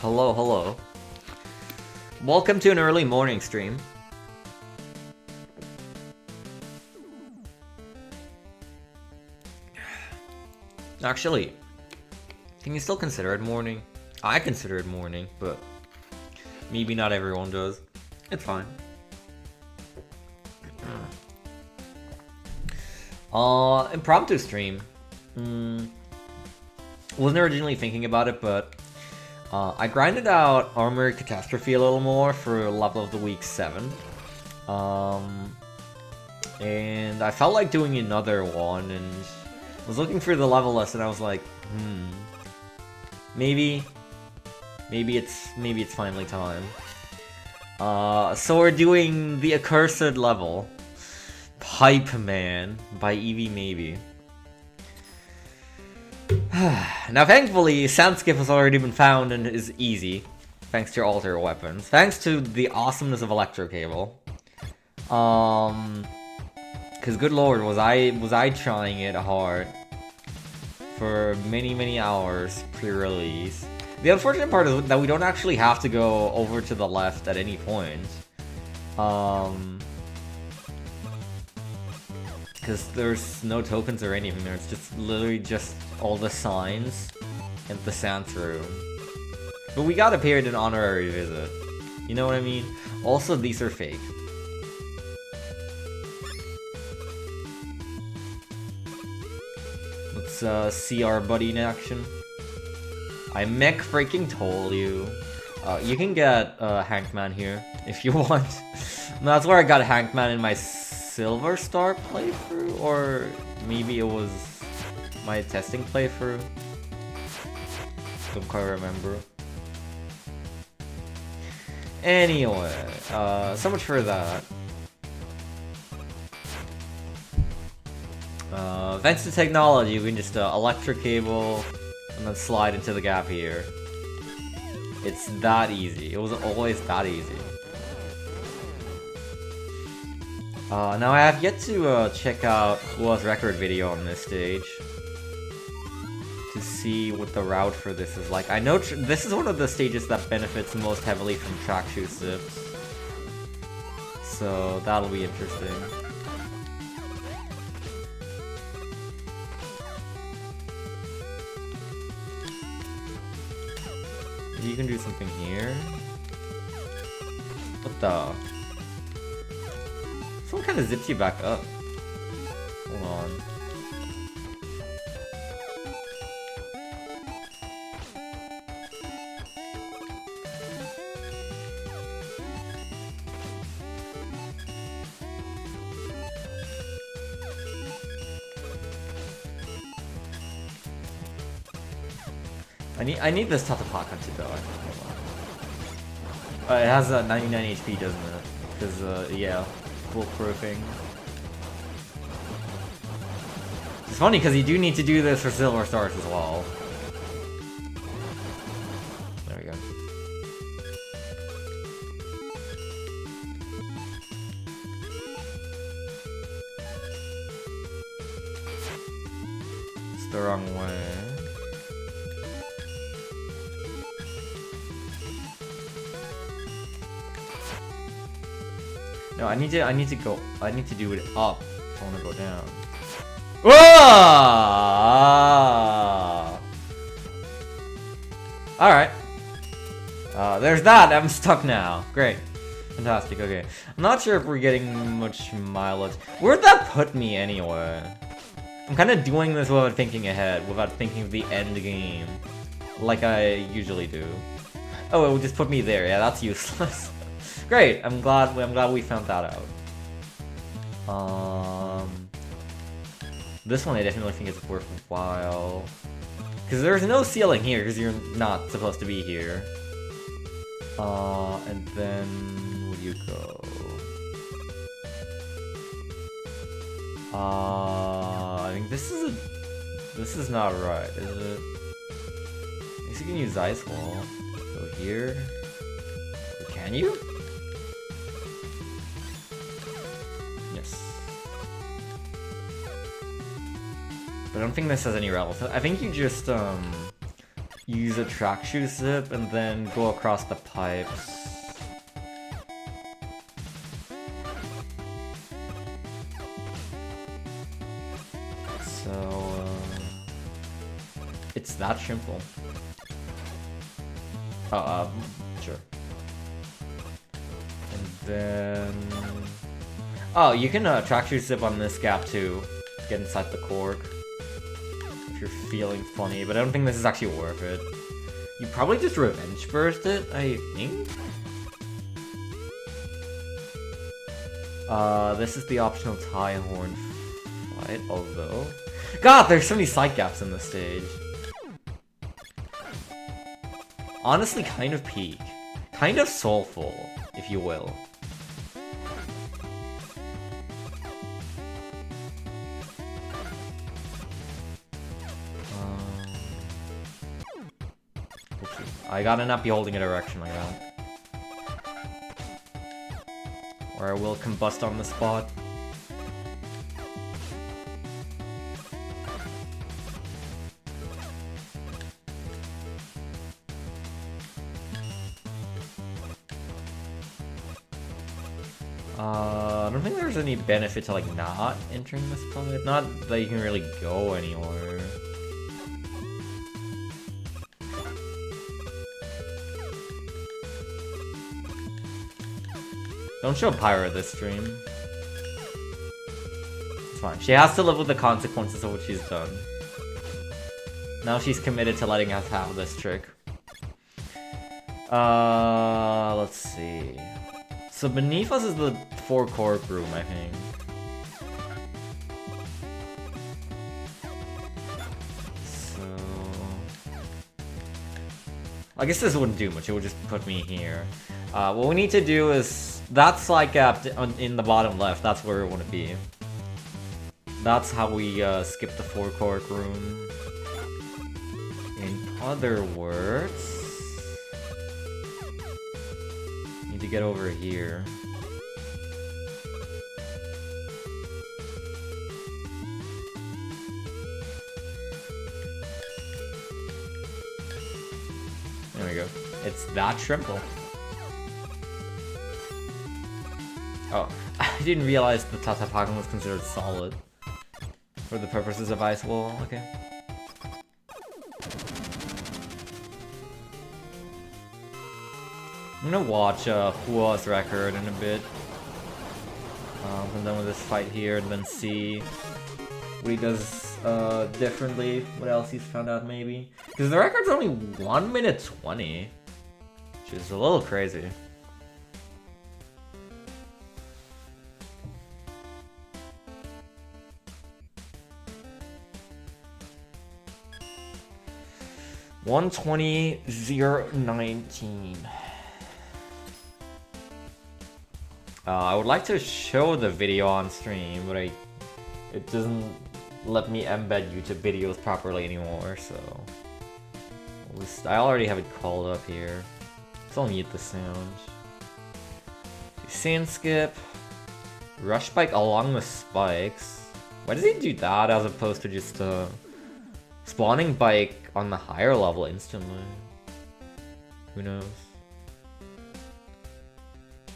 Hello, hello. Welcome to an early morning stream. Actually, can you still consider it morning? I consider it morning, but maybe not everyone does. It's fine. Impromptu stream. Wasn't originally thinking about it, but I grinded out Armored Catastrophe a little more for level of the week 7. And I felt like doing another one, and was looking for the level list, and I was like, maybe it's finally time. So we're doing the accursed level, Pipe Man by Eevee Maybe. Now, thankfully, Sound Skip has already been found and is easy, thanks to your alter weapons. Thanks to the awesomeness of Electro Cable. Cause good lord, was I trying it hard for many hours pre-release. The unfortunate part is that we don't actually have to go over to the left at any point. Because there's no tokens or anything there, it's just literally just all the signs and the Sans room. But we got a period an honorary visit. You know what I mean? Also, these are fake. Let's see our buddy in action. I mech freaking told you. You can get Hankman here if you want. That's where I got Hankman in my Silver Star playthrough, or maybe it was my testing playthrough. Don't quite remember. Anyway, so much for that. Thanks to technology, we can just electric cable and then slide into the gap here. It's that easy. It wasn't always that easy. Now I have yet to check out Ua's record video on this stage to see what the route for this is like. I know this is one of the stages that benefits most heavily from track shoe sips, so that'll be interesting. Maybe you can do something here. What the? Someone kind of zips you back up. Hold on. I need this Tatapaka though. It has 99 HP, doesn't it? Because yeah. Foolproofing. It's funny because you do need to do this for Silver Stars as well. There we go. It's the wrong way. No, I need to do it up if I want to go down. Whoa! Alright. There's that, I'm stuck now. Great. Fantastic, okay. I'm not sure if we're getting much mileage. Where'd that put me anyway? I'm kind of doing this without thinking ahead, without thinking of the end game. Like I usually do. Oh, it would just put me there, yeah, that's useless. Great, I'm glad we found that out. This one I definitely think is worthwhile. Because there's no ceiling here, because you're not supposed to be here. And then where do you go? I think this is not right, is it? I guess you can use Ice Wall. Go here. Can you? But I don't think this has any relevance. I think you just, use a track shoe zip and then go across the pipes. So, it's that simple. Sure. And then... Oh, you can track shoe zip on this gap too. Get inside the cork. If you're feeling funny, but I don't think this is actually worth it. You probably just revenge burst it, I think? This is the optional tie horn fight, although... God, there's so many side gaps in this stage. Honestly, kind of peak. Kind of soulful, if you will. I gotta not be holding a direction like that. Or I will combust on the spot. I don't think there's any benefit to like not entering this pipe. Not that you can really go anywhere. Don't show Pyra this stream. It's fine. She has to live with the consequences of what she's done. Now she's committed to letting us have this trick. Let's see. So beneath us is the 4-cork room, I think. So... I guess this wouldn't do much, it would just put me here. What we need to do is... That slide gap in the bottom left, that's where we want to be. That's how we skip the 4-cork room. In other words... Need to get over here. There we go. It's that simple. Oh, I didn't realize the Tatapakan was considered solid for the purposes of Ice Wall. Okay. I'm gonna watch Hua's record in a bit. I'm done with this fight here, and then see what he does differently. What else he's found out, maybe? Because the record's only 1 minute 20, which is a little crazy. $120,019. I would like to show the video on stream, but it doesn't let me embed YouTube videos properly anymore, so... At least I already have it called up here. So I'll mute the sound. Sand skip. Rush bike along the spikes. Why does he do that as opposed to just spawning bike on the higher level instantly? Who knows?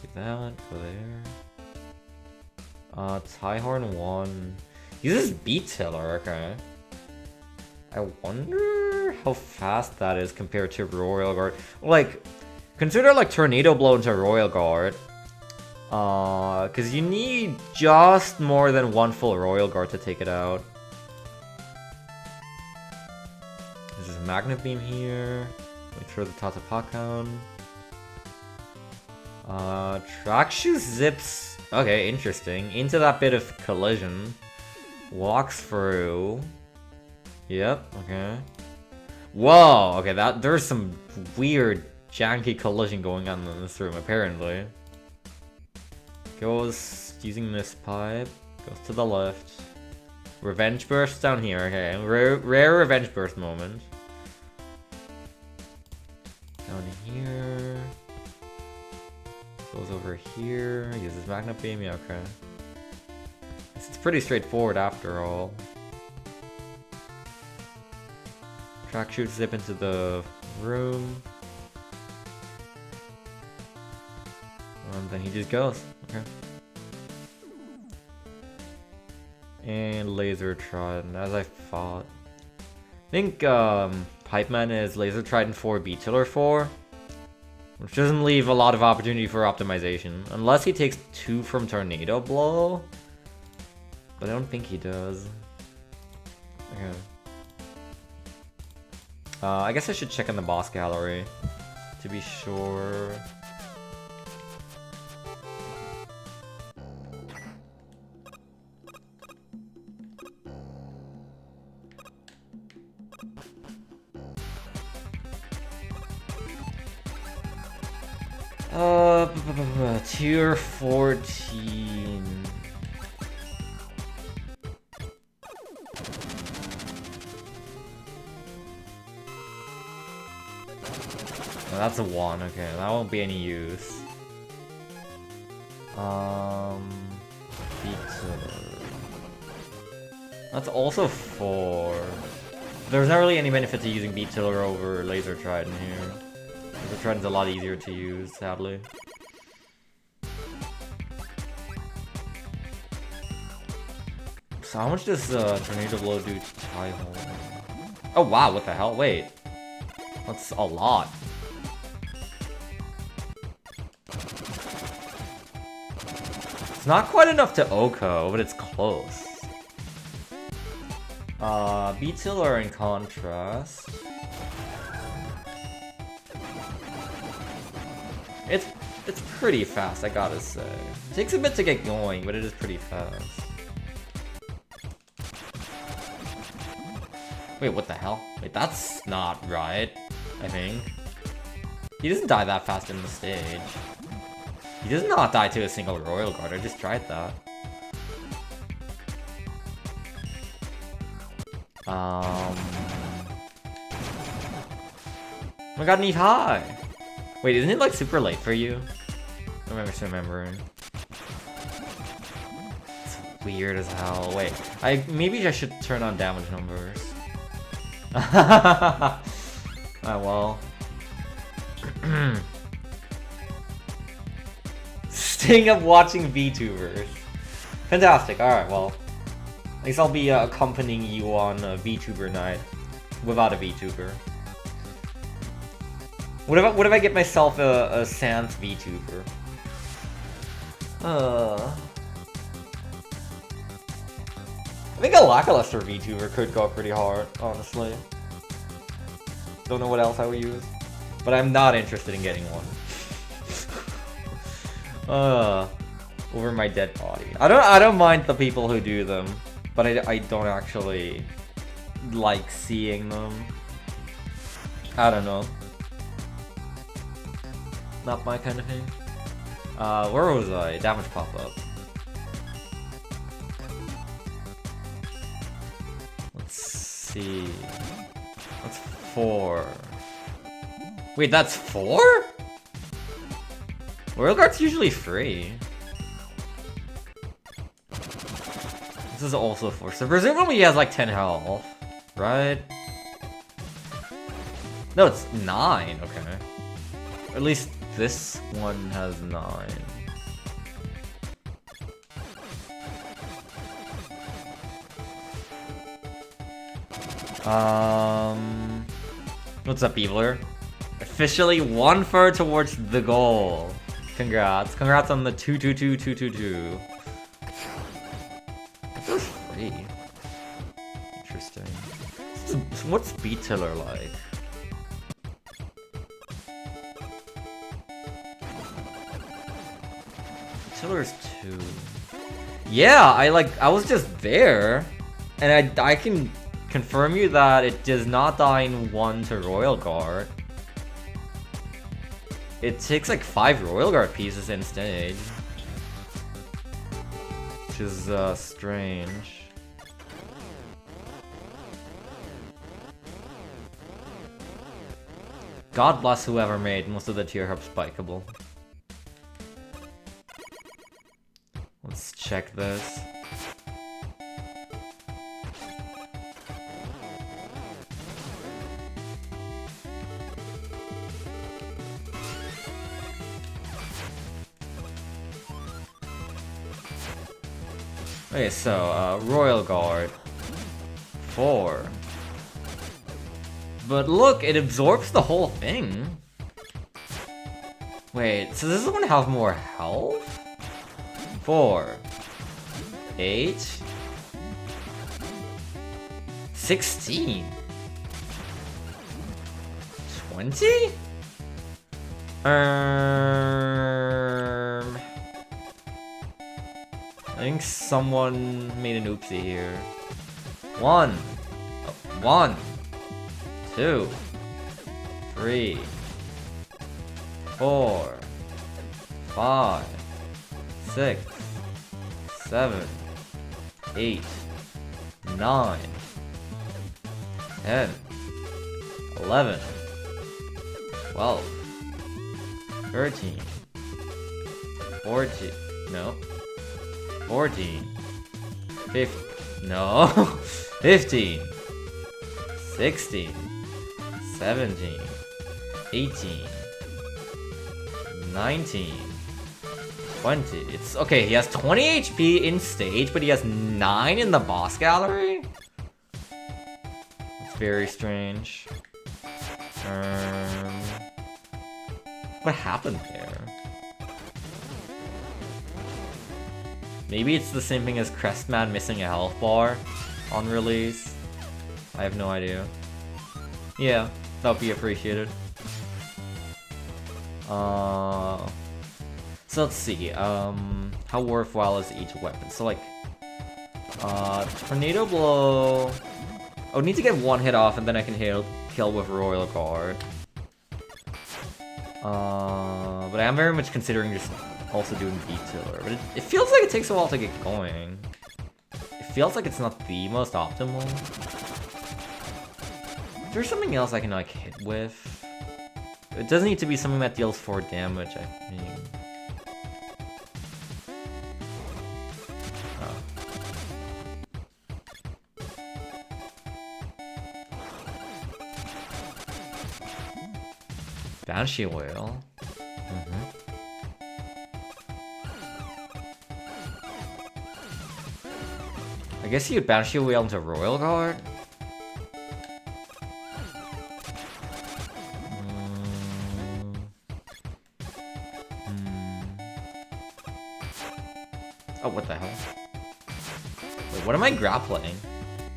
Do that, go there. Tie horn 1. Uses beat tiller, okay. I wonder how fast that is compared to Royal Guard. Like, consider like Tornado Blow into Royal Guard. Cause you need just more than one full Royal Guard to take it out. There's a Magnet Beam here. We throw the Tatapakan. Track shoe zips. Okay, interesting. Into that bit of collision. Walks through. Yep, okay. Whoa, okay, there's some weird janky collision going on in this room, apparently. Goes using this pipe. Goes to the left. Revenge burst down here, okay. Rare revenge burst moment. Down here. Goes over here. Uses Magnet Beam, yeah, okay. It's pretty straightforward after all. Back shoot zip into the room. And then he just goes. Okay. And Laser Trident, as I thought. I think Pipeman is Laser Trident 4, Beat Tiller 4. Which doesn't leave a lot of opportunity for optimization. Unless he takes 2 from Tornado Blow. But I don't think he does. Okay. I guess I should check in the boss gallery to be sure. Tier 14. Oh, that's a 1, okay, that won't be any use. Beat Tiller. That's also 4. There's not really any benefit to using Beat Tiller over Laser Trident here. Laser Trident's a lot easier to use, sadly. So how much does Tornado Blow do to tie hole? Oh wow, what the hell? Wait. That's a lot. It's not quite enough to Oko, but it's close. Beat Tiller in contrast. It's pretty fast, I gotta say. It takes a bit to get going, but it is pretty fast. Wait, what the hell? Wait, that's not right, I think. He doesn't die that fast in the stage. He does not die to a single Royal Guard, I just tried that. Oh my god, need high! Wait, isn't it like super late for you? I remember remembering. It's weird as hell. Wait, maybe I should turn on damage numbers. Oh well. Staying up watching VTubers. Fantastic, alright, well. At least I'll be accompanying you on a VTuber night. Without a VTuber. What if I get myself a Sans VTuber? I think a lackluster VTuber could go pretty hard, honestly. Don't know what else I would use. But I'm not interested in getting one. Over my dead body. I don't mind the people who do them, but I don't actually like seeing them. I don't know. Not my kind of thing. Where was I? Damage pop-up. Let's see. That's 4. Wait, that's 4? Royal Guard's usually free. This is also 4. So presumably he has like 10 health, right? No, it's 9. Okay. At least this one has 9. What's up, Eviler? Officially 1 fur towards the goal. Congrats. Congrats on the 222. That was free. Interesting. What's Beat Tiller like? Tiller's 2. Yeah, I was just there, and I can confirm you that it does not die in 1 to Royal Guard. It takes like 5 Royal Guard pieces in stage, which is strange. God bless whoever made most of the tier hub spikeable. Let's check this. Okay, so, Royal Guard. 4. But look, it absorbs the whole thing. Wait, so this is gonna have more health? 4. 8. 16. 20? I think someone made an oopsie here. 1. 1. 2. 3. 4. 5. 6. 7. 8. 9. 10. 11. 12. 13. 14. No. 14. 15. No. 15. 16. 17. 18. 19. 20. It's okay, he has 20 HP in stage, but he has 9 in the boss gallery? That's very strange. What happened there? Maybe it's the same thing as Crestman missing a health bar on release. I have no idea. Yeah, that would be appreciated. So let's see, how worthwhile is each weapon? So like, Tornado Blow... I would need to get one hit off and then I can kill with Royal Guard. But I am very much considering just also doing Beat Tiller. But it feels like it takes a while to get going. It feels like it's not the most optimal. Is there something else I can like hit with? It doesn't need to be something that deals 4 damage, I think. Banshee Whale. I guess you'd Banshee Whale into Royal Guard? Oh, what the hell? Wait, what am I grappling?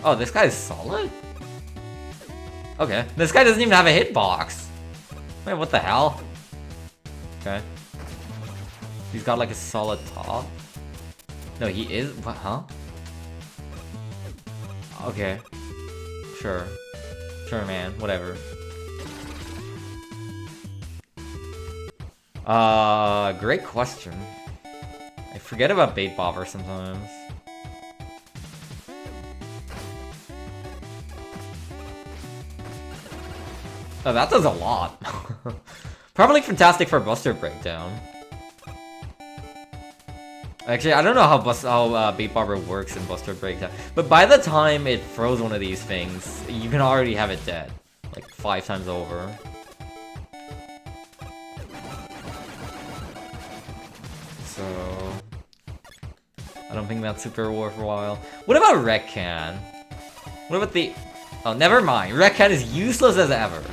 Oh, this guy's solid? Okay, this guy doesn't even have a hitbox. Wait, what the hell? Okay. He's got like a solid top. No, he is. What, huh? Okay. Sure. Sure, man. Whatever. Great question. I forget about Bait Bobber sometimes. Oh, that does a lot. Probably fantastic for Buster Breakdown. Actually, I don't know how Bait Bobber works in Buster Breakdown, but by the time it throws one of these things, you can already have it dead, like 5 times over. So I don't think that's super worthwhile. What about Wreck Can? What about the... Oh, never mind. Wreck Can is useless as ever.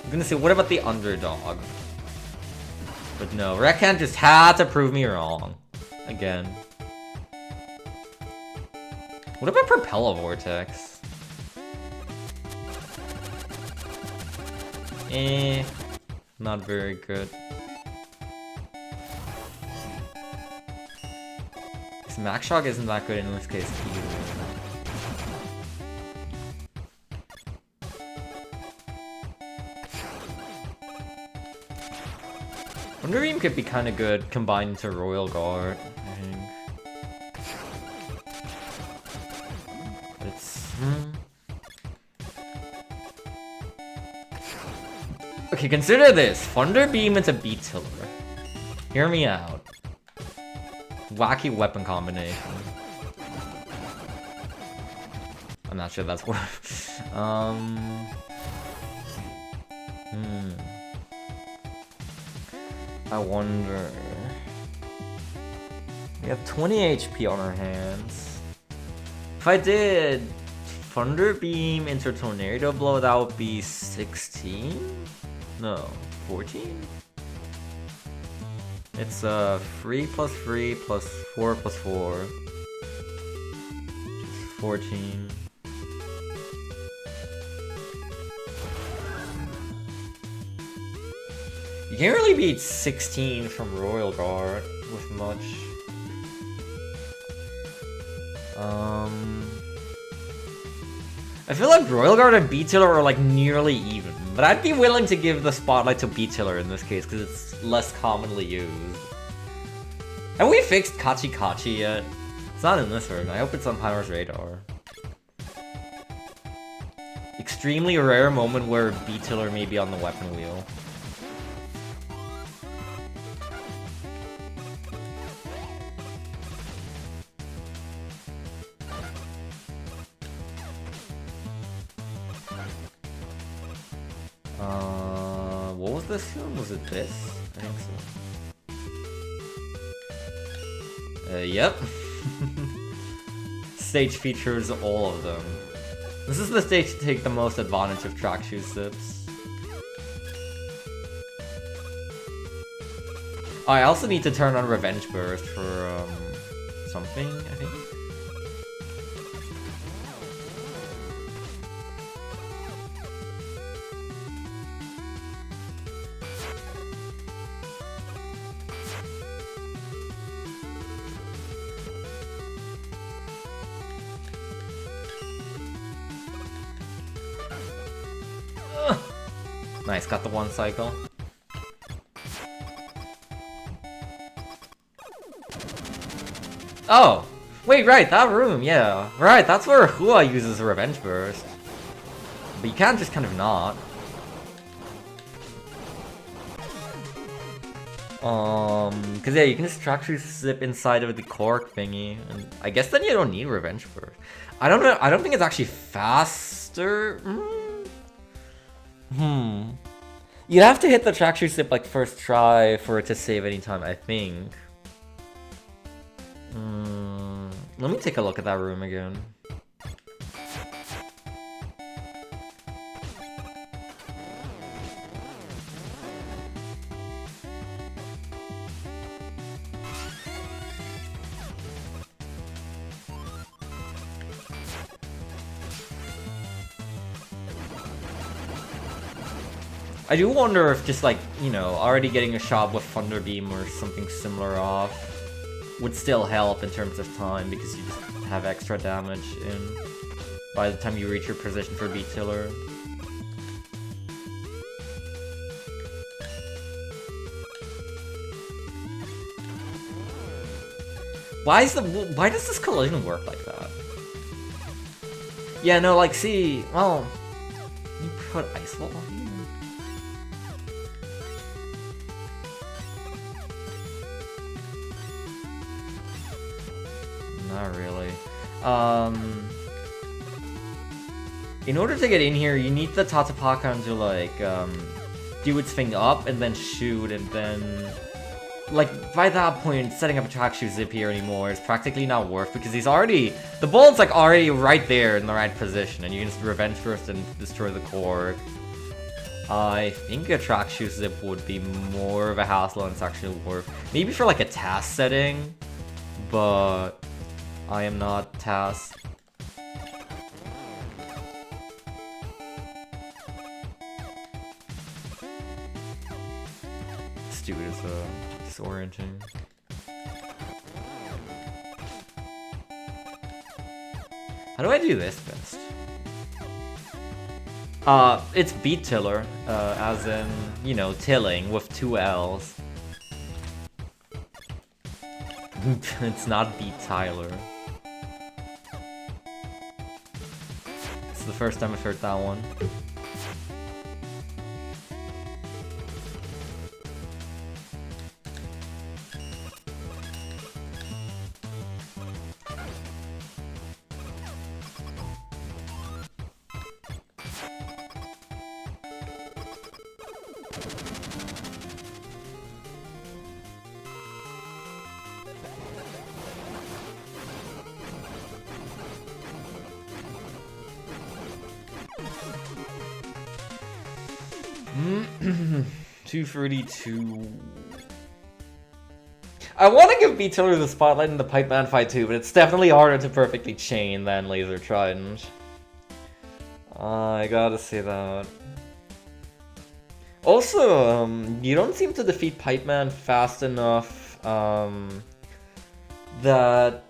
I'm gonna say, what about the Underdog? But no, Wreck Can just had to prove me wrong. Again. What about Propeller Vortex? Not very good. Max Shock isn't that good in this case either. Wonder Beam could be kind of good combined into Royal Guard, I think. But it's... Okay, consider this. Thunder Beam into Beat Tiller. Hear me out. Wacky weapon combination. I'm not sure that's worth. I wonder. We have 20 HP on our hands. If I did Thunder Beam into Tornado Blow, that would be 16? No, 14? It's 3 plus 3 plus 4 plus 4. Which is 14. You can't really beat 16 from Royal Guard with much. I feel like Royal Guard and B-Tiller are like nearly even, but I'd be willing to give the spotlight to B-Tiller in this case because it's less commonly used. Have we fixed Kachi Kachi yet? It's not in this version. I hope it's on Power's radar. Extremely rare moment where B-Tiller may be on the weapon wheel. What was this film? Was it this? I think so. Yep. Stage features all of them. This is the stage to take the most advantage of track shoe sips. Oh, I also need to turn on Revenge Burst for something, I think. Nice, got the one cycle. Oh! Wait, right, that room, yeah. Right, that's where Hua uses a Revenge Burst. But you can't just kind of not. Cause yeah, you can just track through zip inside of the cork thingy, and I guess then you don't need Revenge Burst. I don't know, I don't think it's actually faster. You'd have to hit the track-shoe zip like first try for it to save any time, I think. Let me take a look at that room again. I do wonder if just like, you know, already getting a shot with Thunder Beam or something similar off would still help in terms of time because you just have extra damage in by the time you reach your position for B-Tiller. Why does this collision work like that? Yeah, no, like, see, well, you put Ice Wall on here. Not really. In order to get in here, you need the Tatapakan to like do its thing up and then shoot, and then like by that point, setting up a track shoe zip here anymore is practically not worth because he's already the bullet's like already right there in the right position, and you can just Revenge Burst and destroy the core. I think a track shoe zip would be more of a hassle and it's actually worth maybe for like a task setting, but I am not tasked. This dude is disorienting. How do I do this best? It's beat tiller, as in, you know, tilling with 2 L's. It's not beat Tyler. It's the first time I've heard that one. 232. I want to give B-Tiller the spotlight in the Pipe Man fight too, but it's definitely harder to perfectly chain than Laser Trident. I gotta say that. Also, you don't seem to defeat Pipe Man fast enough that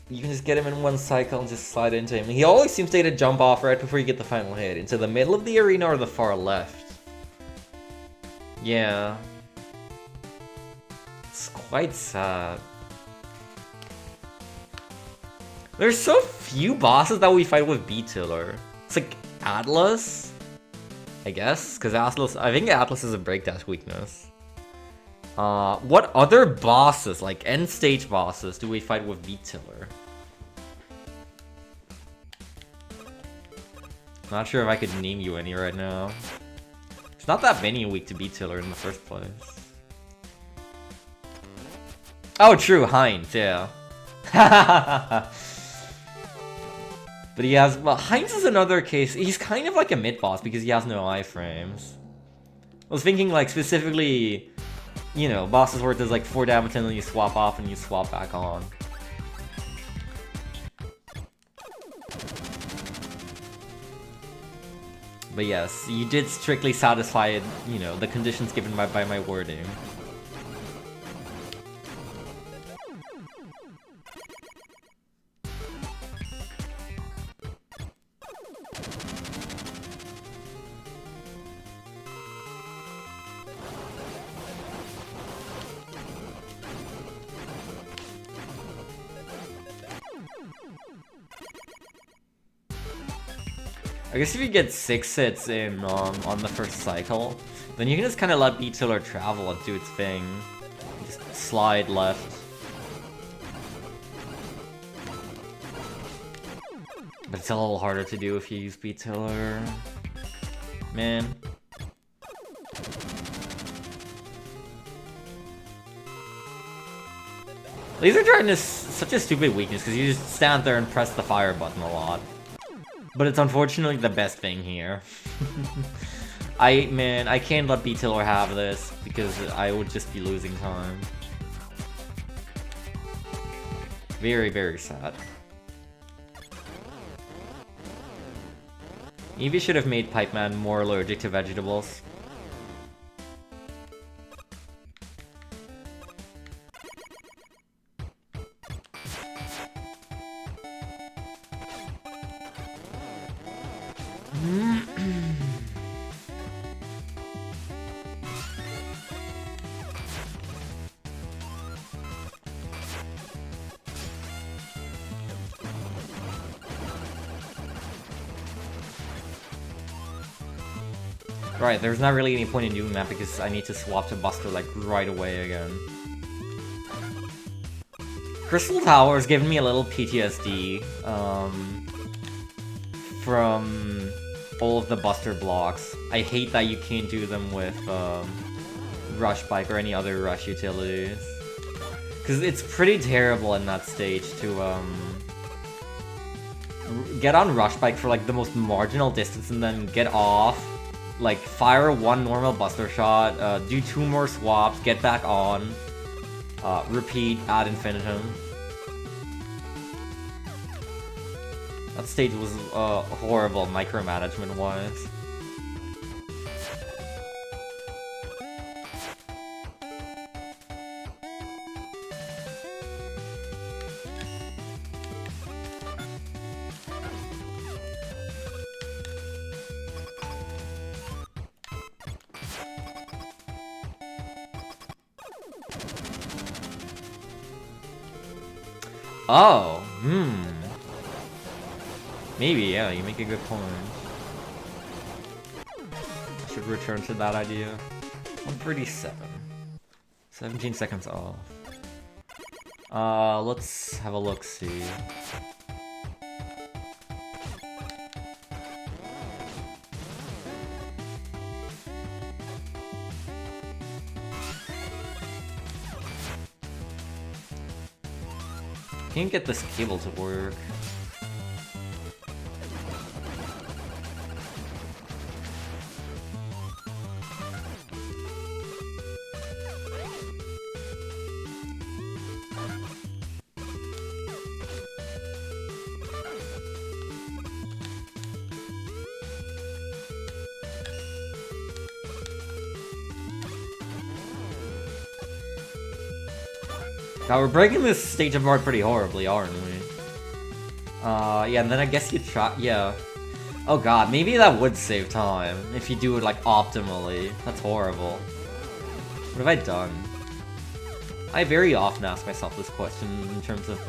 you can just get him in one cycle and just slide into him. He always seems to jump off right before you get the final hit, into the middle of the arena or the far left. Yeah. It's quite sad. There's so few bosses that we fight with B-Tiller. It's like Atlas, I guess, because I think Atlas is a break dash weakness. What other bosses, like end stage bosses, do we fight with B-Tiller? Not sure if I could name you any right now. It's not that many weak to B-Tiller in the first place. Oh, true, Heinz, yeah. But he has, well, Heinz is another case. He's kind of like a mid-boss because he has no iframes. I was thinking like specifically, you know, bosses where it does like 4 damage and then you swap off and you swap back on. But yes, you did strictly satisfy, you know, the conditions given by my wording. I guess if you get 6 hits in on the first cycle, then you can just kind of let B-Tiller travel and do its thing. Just slide left. But it's a little harder to do if you use B-Tiller. Man. Laser Trident is such a stupid weakness because you just stand there and press the fire button a lot. But it's unfortunately the best thing here. I can't let B-Tiller have this because I would just be losing time. Very, very sad. Eevee should have made Pipe Man more allergic to vegetables. Right, there's not really any point in doing that because I need to swap to Buster like right away again. Crystal Tower has given me a little PTSD from all of the Buster blocks. I hate that you can't do them with Rush Bike or any other Rush utilities. Because it's pretty terrible in that stage to get on Rush Bike for like the most marginal distance and then get off. Like, fire 1 normal Buster Shot, do 2 more swaps, get back on, repeat ad infinitum. That stage was horrible micromanagement-wise. Oh, maybe, yeah, you make a good point. I should return to that idea. 137. 17 seconds off. Let's have a look-see. Can't get this cable to work. God, we're breaking this stage apart pretty horribly, aren't we? Yeah, and then I guess you try- yeah. Oh god, maybe that would save time, if you do it, like, optimally. That's horrible. What have I done? I very often ask myself this question in terms of,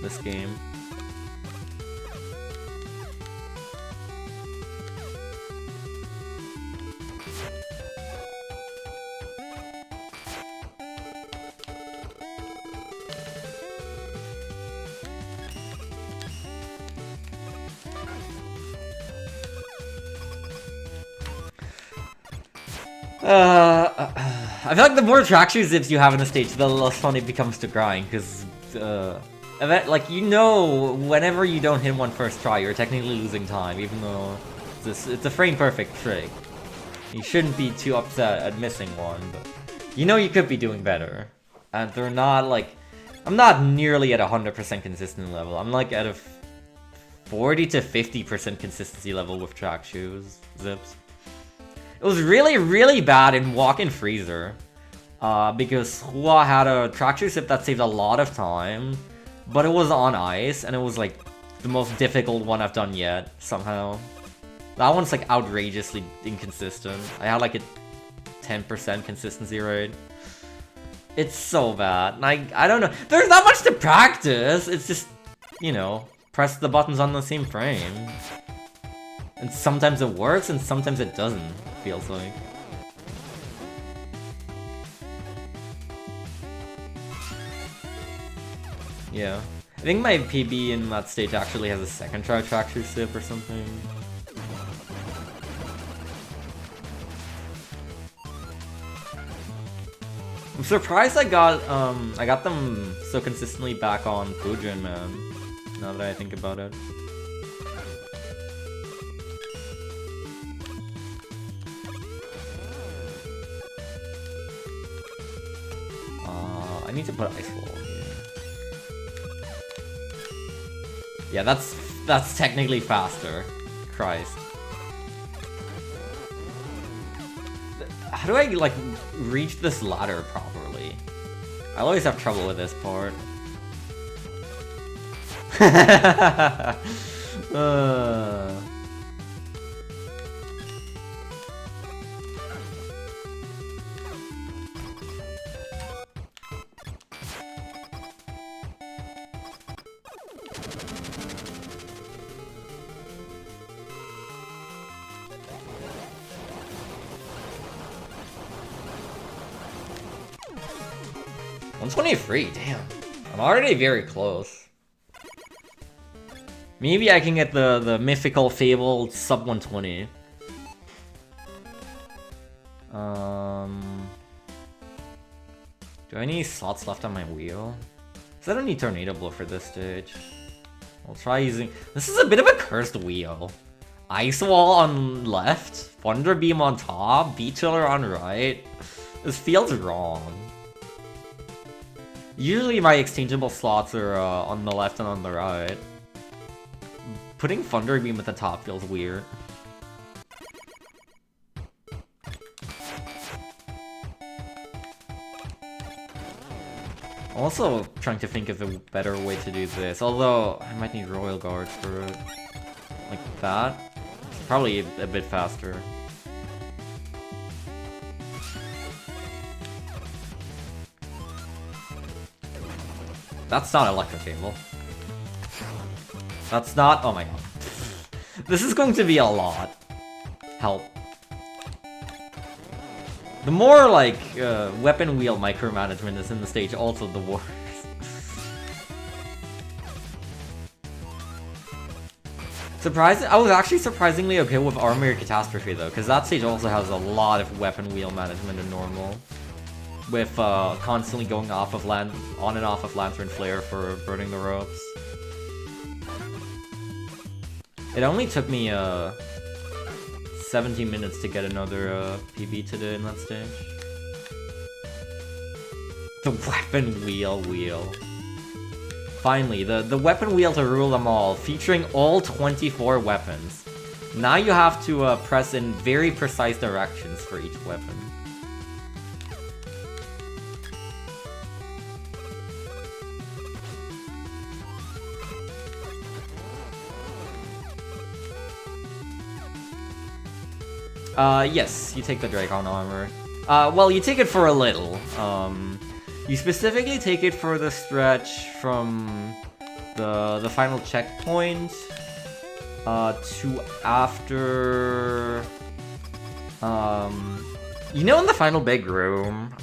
this game. I feel like the more traction zips you have in a stage, the less fun it becomes to grind, because, like, you know, whenever you don't hit one first try, you're technically losing time, even though it's a frame-perfect trick. You shouldn't be too upset at missing one, but you know you could be doing better. And they're not, like, I'm not nearly at 100% consistent level. I'm, like, at a 40 to 50% consistency level with track shoes, zips. It was really, really bad in Walk-in Freezer, because Hua had a traction zip that saved a lot of time, but it was on ice, and it was like the most difficult one I've done yet, somehow. That one's like outrageously inconsistent. I had like a 10% consistency rate. It's so bad. Like, I don't know. There's not much to practice. It's just, you know, press the buttons on the same frame. And sometimes it works, and sometimes it doesn't, it feels like. Yeah. I think my PB in that stage actually has a second try traction zip or something. I'm surprised I got them so consistently back on Fujin, man. Now that I think about it. I need to put ice wall here. Yeah, that's technically faster. Christ. How do I, like, reach this ladder properly? I always have trouble with this part. $123, damn. I'm already very close. Maybe I can get the mythical fabled sub 120. Do I have any slots left on my wheel? Because I don't need Tornado Blow for this stage. I'll try using... This is a bit of a cursed wheel. Ice Wall on left, Thunder Beam on top, Beat Chiller on right. This feels wrong. Usually my exchangeable slots are on the left and on the right. Putting Thunder Beam at the top feels weird. I'm also trying to think of a better way to do this, although I might need Royal Guard for it. Like that? It's probably a bit faster. That's not Electro Cable. That's not... Oh my god. This is going to be a lot. Help. The more, like, weapon wheel micromanagement is in the stage, also the worse. I was actually surprisingly okay with Armor Catastrophe, though, because that stage also has a lot of weapon wheel management in normal. With constantly going on and off of Lantern Flare for burning the ropes. It only took me 17 minutes to get another PB today in that stage. The weapon wheel. Finally, the weapon wheel to rule them all, featuring all 24 weapons. Now you have to press in very precise directions for each weapon. Yes, you take the Dracon armor. Well, you take it for a little. You specifically take it for the stretch from the final checkpoint to after you know, in the final big room,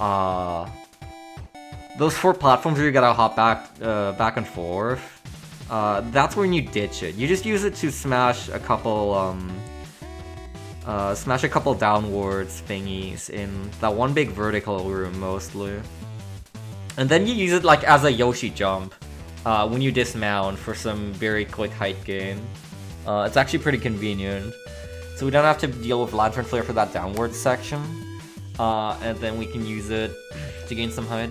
those 4 platforms where you gotta hop back and forth, that's when you ditch it. You just use it to smash a couple downwards thingies in that one big vertical room mostly. And then you use it like as a Yoshi jump when you dismount for some very quick height gain. It's actually pretty convenient. So we don't have to deal with Lantern Flare for that downward section. And then we can use it to gain some height.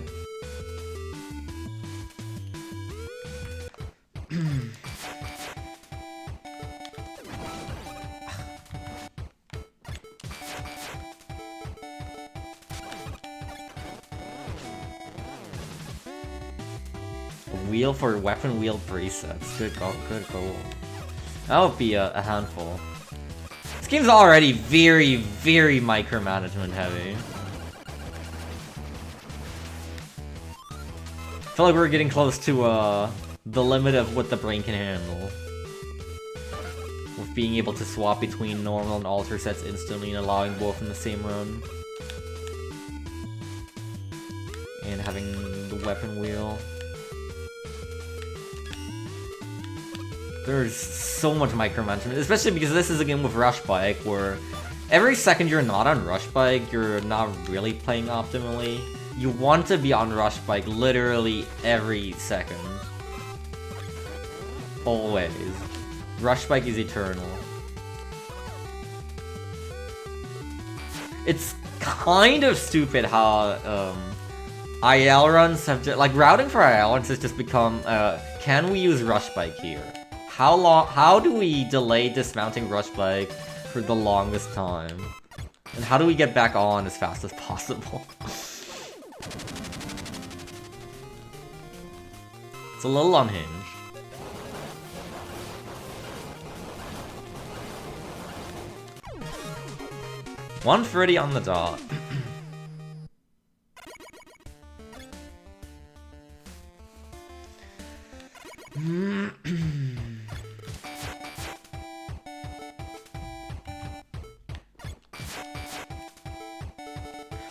Wheel for weapon wheel presets. Good goal. That would be a handful. This game's already very, very micromanagement heavy. I feel like we're getting close to the limit of what the brain can handle. With being able to swap between normal and alter sets instantly and allowing both in the same run. And having the weapon wheel. There's so much micromanagement, especially because this is a game with Rush Bike, where every second you're not on Rush Bike, you're not really playing optimally. You want to be on Rush Bike literally every second. Always. Rush Bike is eternal. It's kind of stupid how IL runs have just, like, routing for IL runs has just become, can we use Rush Bike here? How do we delay dismounting Rush Bike for the longest time? And how do we get back on as fast as possible? It's a little unhinged. $130 on the dot.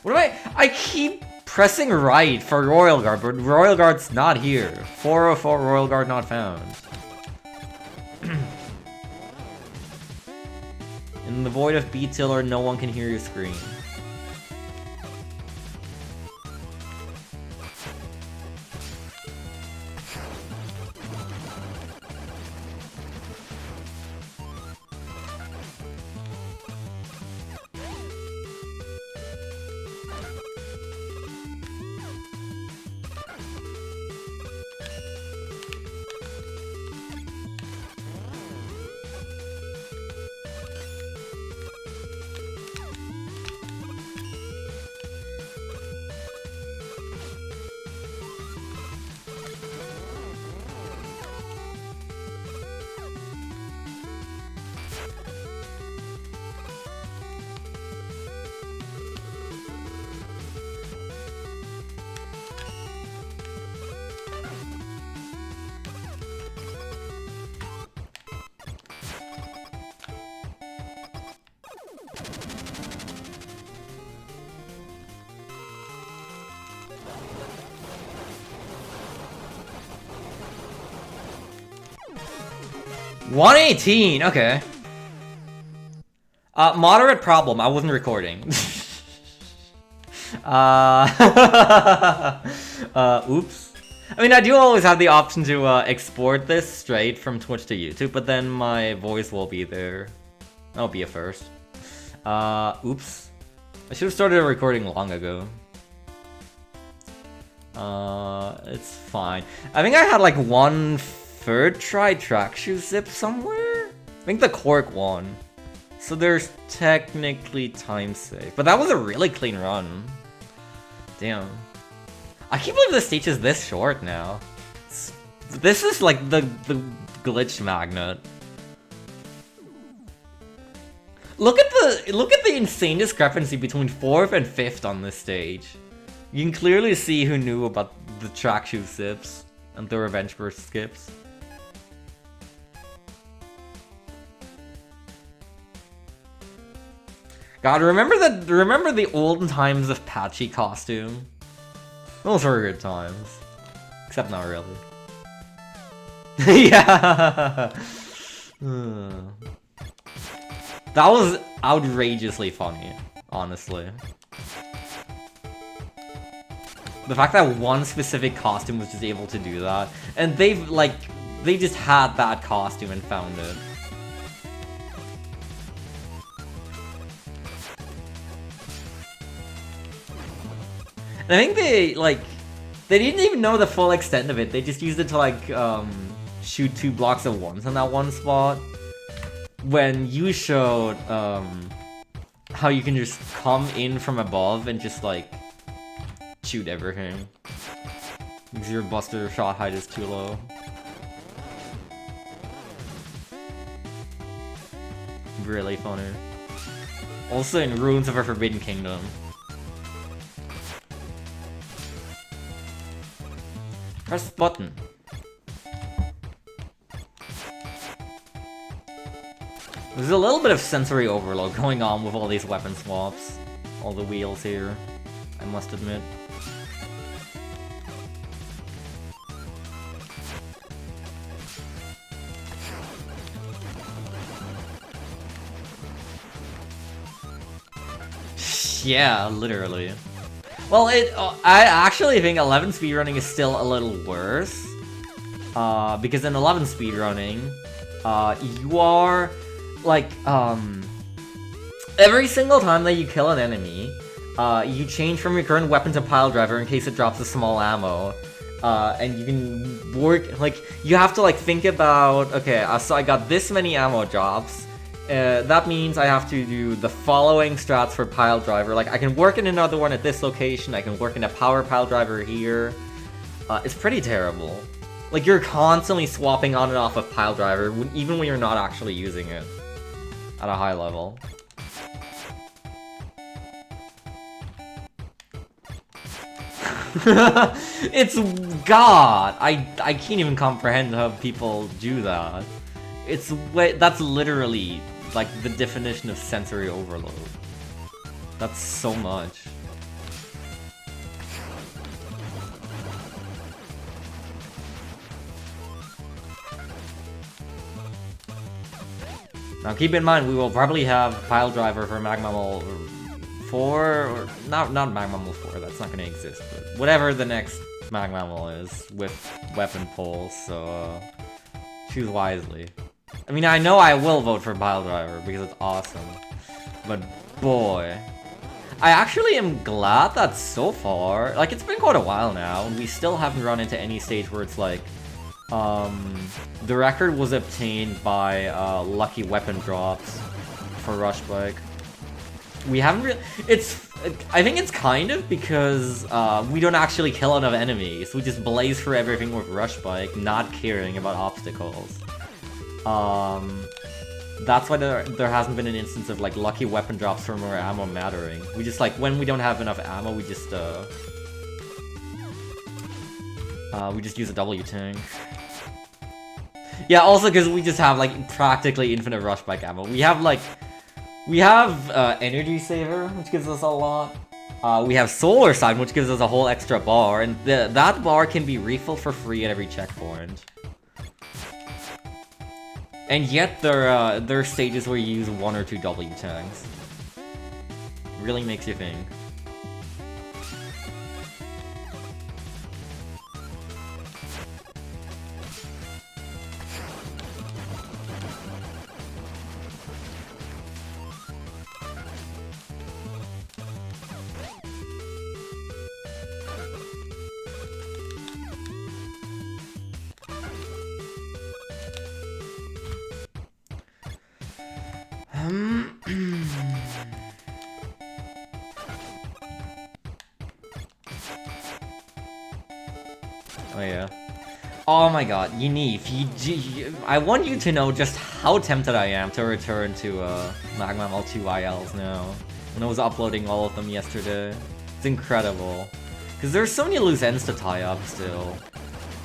What am I keep pressing right for Royal Guard, but Royal Guard's not here. 404 Royal Guard not found. In the void of B-Tiller, no one can hear you scream. $118, okay. Moderate problem, I wasn't recording. Oops. I mean, I do always have the option to export this straight from Twitch to YouTube, but then my voice will be there. That'll be a first. Oops. I should have started a recording long ago. It's fine. I think I had like 1/3 try track shoe zip somewhere? I think the cork one. So there's technically time save. But that was a really clean run. Damn. I can't believe the stage is this short now. This is like the glitch magnet. Look at the insane discrepancy between 4th and 5th on this stage. You can clearly see who knew about the track shoe sips and the revenge burst skips. God, remember the olden times of Patchy costume? Those were good times. Except not really. Yeah. That was outrageously funny, honestly. The fact that one specific costume was just able to do that, and they just had that costume and found it. And I think they didn't even know the full extent of it. They just used it to shoot 2 blocks at once in that one spot. When you showed how you can just come in from above and just shoot everything. Because your buster shot height is too low. Really funny. Also in Ruins of a Forbidden Kingdom. Press button. There's a little bit of sensory overload going on with all these weapon swaps. All the wheels here, I must admit. Yeah, literally. Well, I actually think 11 speedrunning is still a little worse. Because in 11 speedrunning, you are, every single time that you kill an enemy, you change from your current weapon to pile driver in case it drops a small ammo. And you can work, you have to, think about, okay, so I got this many ammo drops. That means I have to do the following strats for pile driver. I can work in another one at this location, I can work in a power pile driver here. It's pretty terrible. You're constantly swapping on and off of pile driver, even when you're not actually using it at a high level. It's God! I can't even comprehend how people do that. That's literally the definition of sensory overload. That's so much. Now keep in mind, we will probably have pile driver for MaGMML 4, or not MaGMML 4, that's not gonna exist, but whatever the next MaGMML is with weapon pulls, so choose wisely. I mean, I know I will vote for pile driver because it's awesome, but boy, I actually am glad that so far, it's been quite a while now, and we still haven't run into any stage where it's the record was obtained by lucky weapon drops for Rush Bike. We haven't really. I think it's kind of because we don't actually kill enough enemies. We just blaze through everything with Rush Bike, not caring about obstacles. That's why there hasn't been an instance of lucky weapon drops from our ammo mattering. We just when we don't have enough ammo, we just use a W tank. Yeah, also because we just have practically infinite Rush Bike ammo. We have Energy Saver, which gives us a lot. We have Solar Sign, which gives us a whole extra bar, and that bar can be refilled for free at every checkpoint. And yet there are stages where you use 1 or 2 W tanks. Really makes you think. Oh yeah. Oh my god, Yunif, I want you to know just how tempted I am to return to MaGMML3 ILs now. When I was uploading all of them yesterday. It's incredible. Because there's so many loose ends to tie up still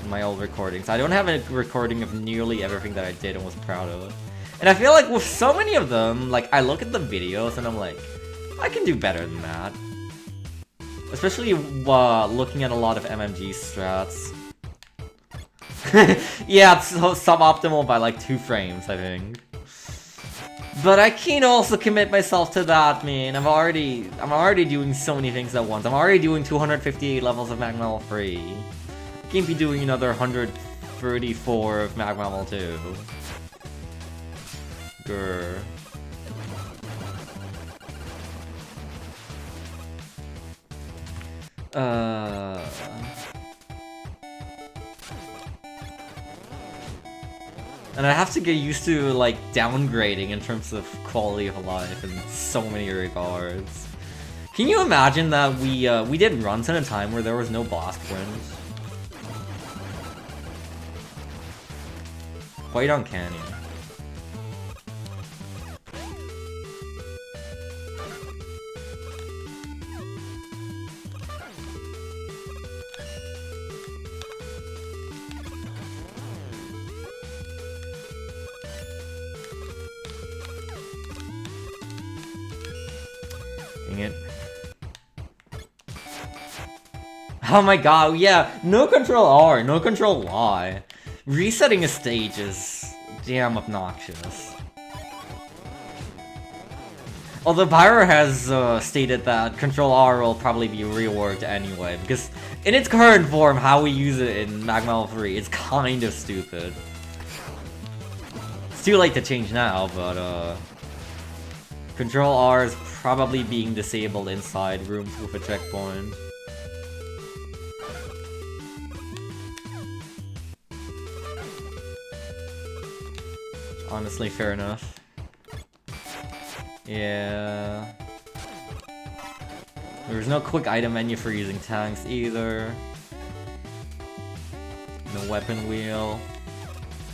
in my old recordings. I don't have a recording of nearly everything that I did and was proud of. And I feel like with so many of them, like, I look at the videos and I'm like, I can do better than that. Especially looking at a lot of MMG strats. Yeah, it's suboptimal by like 2 frames, I think. But I can't also commit myself to that, man. I'm already doing so many things at once. I'm already doing 258 levels of MaGMML3. I can't be doing another 134 of MaGMML2. Grr. And I have to get used to, like, downgrading in terms of quality of life in so many regards. Can you imagine that we did runs in a time where there was no blast winds? Quite uncanny. It. Oh my god, yeah, no control R, no control Y. Resetting a stage is damn obnoxious. Although Pyro has stated that control R will probably be reworked anyway, because in its current form, how we use it in MaGMML3, it's kind of stupid. It's too late to change now, but control R is probably being disabled inside rooms with a checkpoint. Honestly, fair enough. Yeah. There's no quick item menu for using tanks either. No weapon wheel.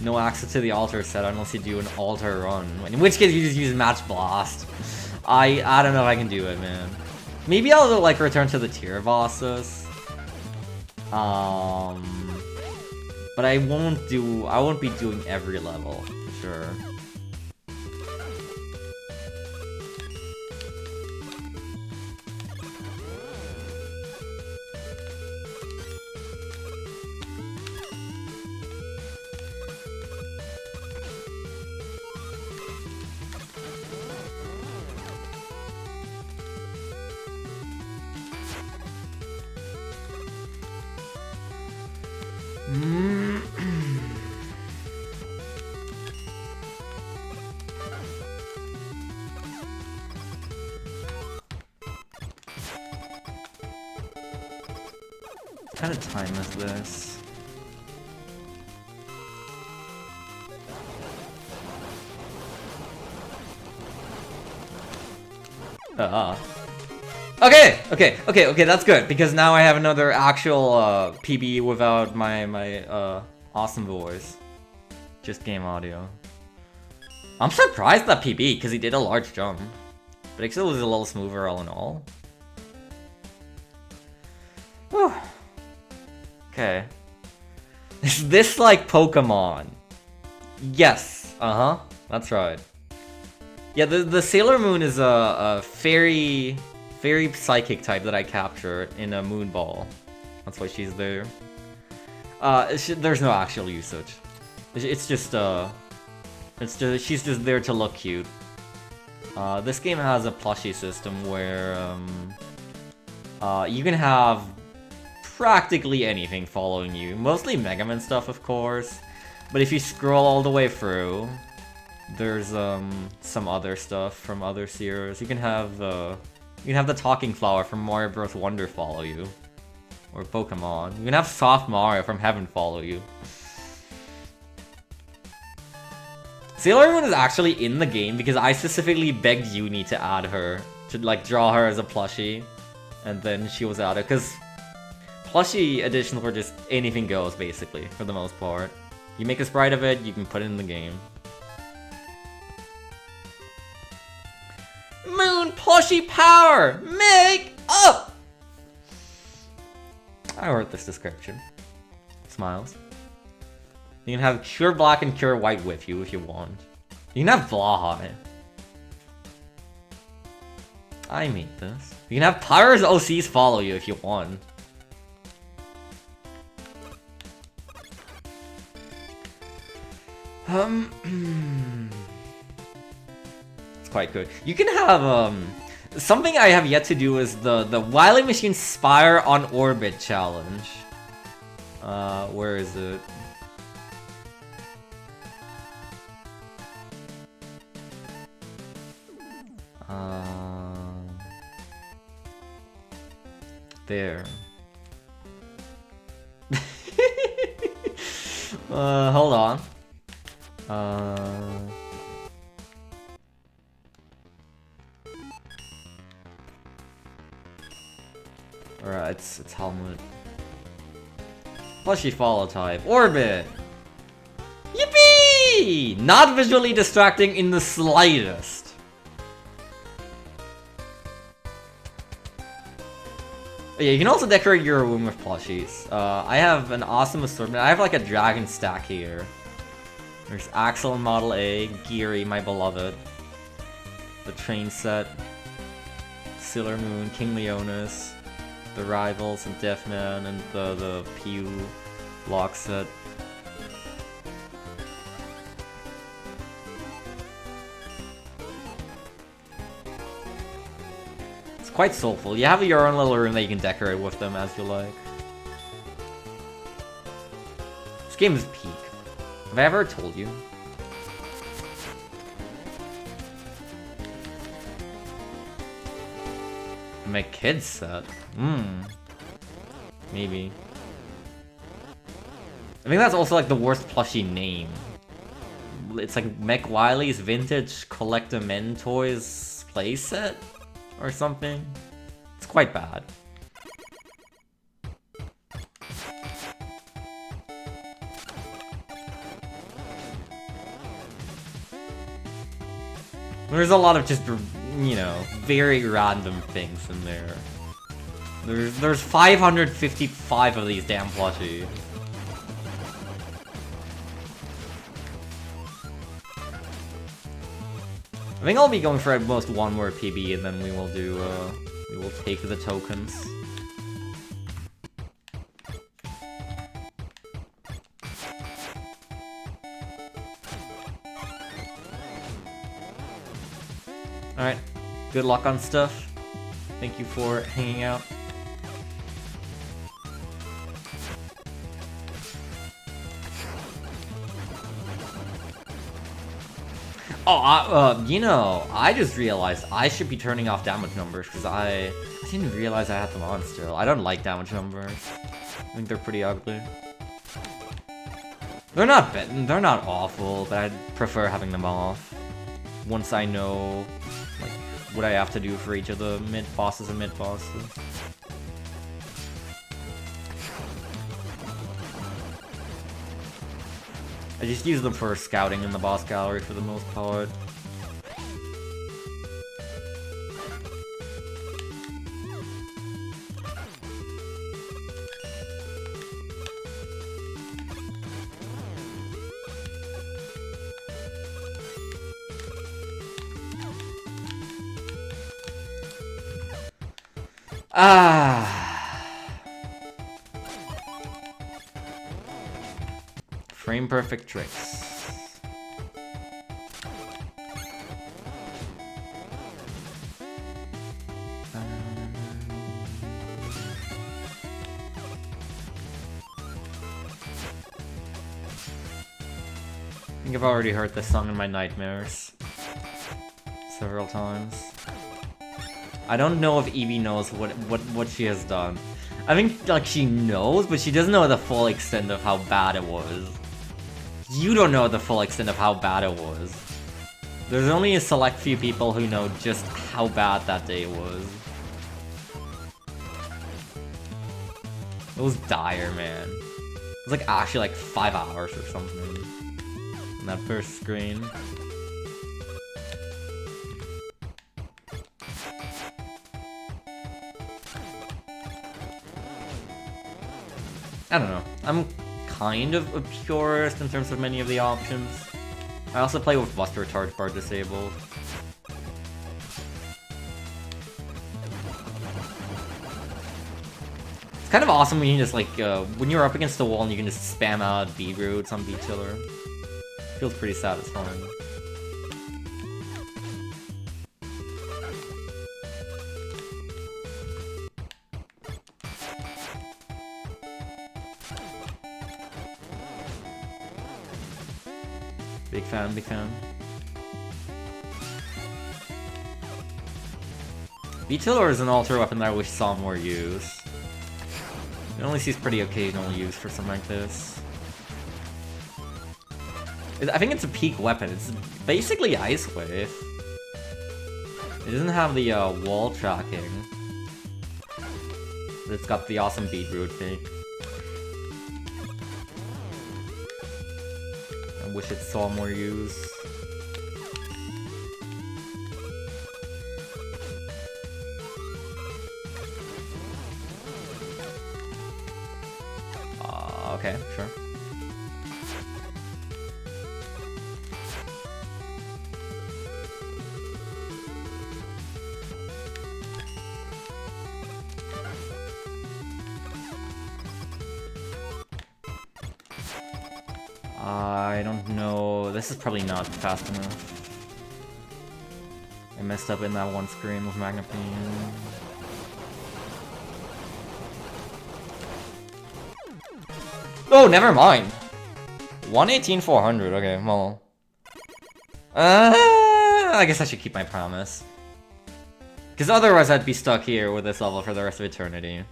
No access to the altar set unless you do an altar run. In which case you just use Match Blast. I don't know if I can do it, man. Maybe I'll like return to the tier bosses. But I won't be doing every level, for sure. What kind of time is this? Okay, that's good, because now I have another actual PB without my awesome voice. Just game audio. I'm surprised that PB, because he did a large jump. But it still was a little smoother all in all. Whew. Okay. Is this like Pokemon? Yes. That's right. Yeah, the Sailor Moon is a fairy psychic type that I captured in a Moon Ball. That's why she's there. There's no actual usage. It's just she's just there to look cute. This game has a plushie system where you can have practically anything following you. Mostly Mega Man stuff, of course. But if you scroll all the way through, there's some other stuff from other series. You can have the Talking Flower from Mario Bros. Wonder follow you. Or Pokemon. You can have Soft Mario from Heaven follow you. Sailor Moon is actually in the game because I specifically begged Uni to add her. To like draw her as a plushie. And then she was added. Because plushie editions were just anything goes, basically, for the most part. You make a sprite of it, you can put it in the game. Moon plushie power! Make up! I wrote this description. Smiles. You can have Cure Black and Cure White with you if you want. You can have Vlahai. I made this. You can have Pyro's OCs follow you if you want. It's quite good. You can have, something I have yet to do is the Wily Machine Spire on Orbit challenge. Where is it? There. Hold on. Alright, it's helmet. Plushie follow type. Orbit! Yippee! Not visually distracting in the slightest. Yeah, you can also decorate your room with plushies. I have an awesome assortment. I have like a dragon stack here. There's Axel and Model A, Geary, my beloved. The train set. Sailor Moon, King Leonis. The Rivals and Deathman and the Pew lock set. It's quite soulful. You have your own little room that you can decorate with them as you like. This game is peak. Have I ever told you? My kids set? Maybe. I think that's also like the worst plushie name. It's like Mech Wily's Vintage Collector Men Toys playset? Or something. It's quite bad. There's a lot of just, you know, very random things in there. There's 555 of these damn plushies. I think I'll be going for at most one more PB, and then we will do, we will take the tokens. Alright, good luck on stuff. Thank you for hanging out. Oh, you know, I just realized I should be turning off damage numbers, because I didn't realize I had them on still. I don't like damage numbers. I think they're pretty ugly. They're not awful, but I'd prefer having them off. Once I know, like, what I have to do for each of the mid-bosses and mid-bosses. I just use them for scouting in the boss gallery for the most part. Frame perfect tricks. I think I've already heard this song in my nightmares several times. I don't know if Evie knows what she has done. I think, like, she knows, but she doesn't know the full extent of how bad it was. You don't know the full extent of how bad it was. There's only a select few people who know just how bad that day was. It was dire, man. It was like actually like 5 hours or something in that first screen. I don't know. I'm kind of a purist in terms of many of the options. I also play with Buster Charge Bar disabled. It's kind of awesome when you just like, when you're up against the wall and you can just spam out bead roots on beat killer. Feels pretty satisfying. Big fan, big fan. Beat-Tiller is an alter weapon that I wish saw more use. It only sees pretty occasional use for something like this. I think it's a peak weapon. It's basically Ice Wave. It doesn't have the wall tracking. But it's got the awesome beetroot thing. I wish it saw more use. Okay, sure. I don't know. This is probably not fast enough. I messed up in that one screen with MaGMML3. Oh, never mind. 118,400. Okay, well. I guess I should keep my promise. Because otherwise I'd be stuck here with this level for the rest of eternity.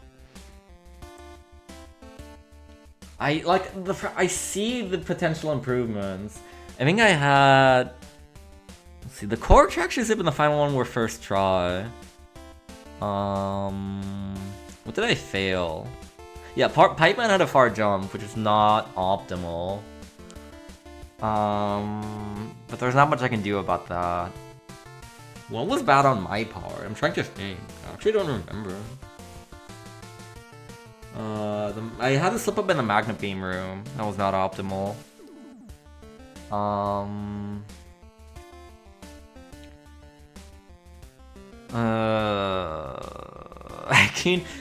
I see the potential improvements. I think I had... Let's see, the core traction zip and the final one were first try. What did I fail? Yeah, Pipeman had a far jump, which is not optimal. But there's not much I can do about that. What was bad on my part? I'm trying to think. I actually don't remember. I had to slip up in the magnet beam room. That was not optimal.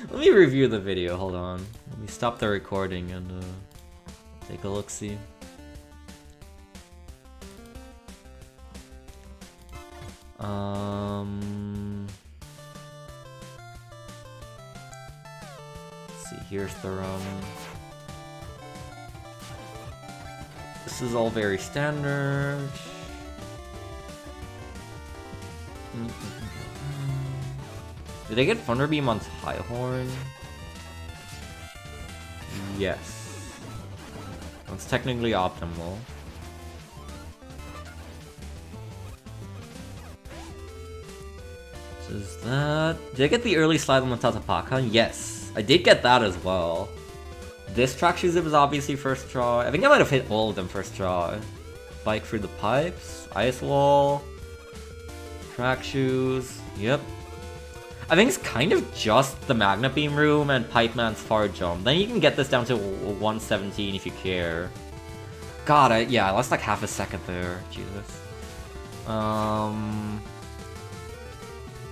Let me review the video, hold on. Let me stop the recording and take a look-see. Let's see, here's the run. This is all very standard. Did I get Thunder Beam on Tyhorn? Yes. That's technically optimal. So is that... Did I get the early slide on the Tatapaka? Yes. I did get that as well. This track shoe zip is obviously first try. I think I might have hit all of them first try. Bike through the pipes, ice wall, track shoes, yep. I think it's kind of just the Magnet Beam room and Pipeman's far jump. Then you can get this down to 117 if you care. God, yeah, I lost like half a second there. Jesus.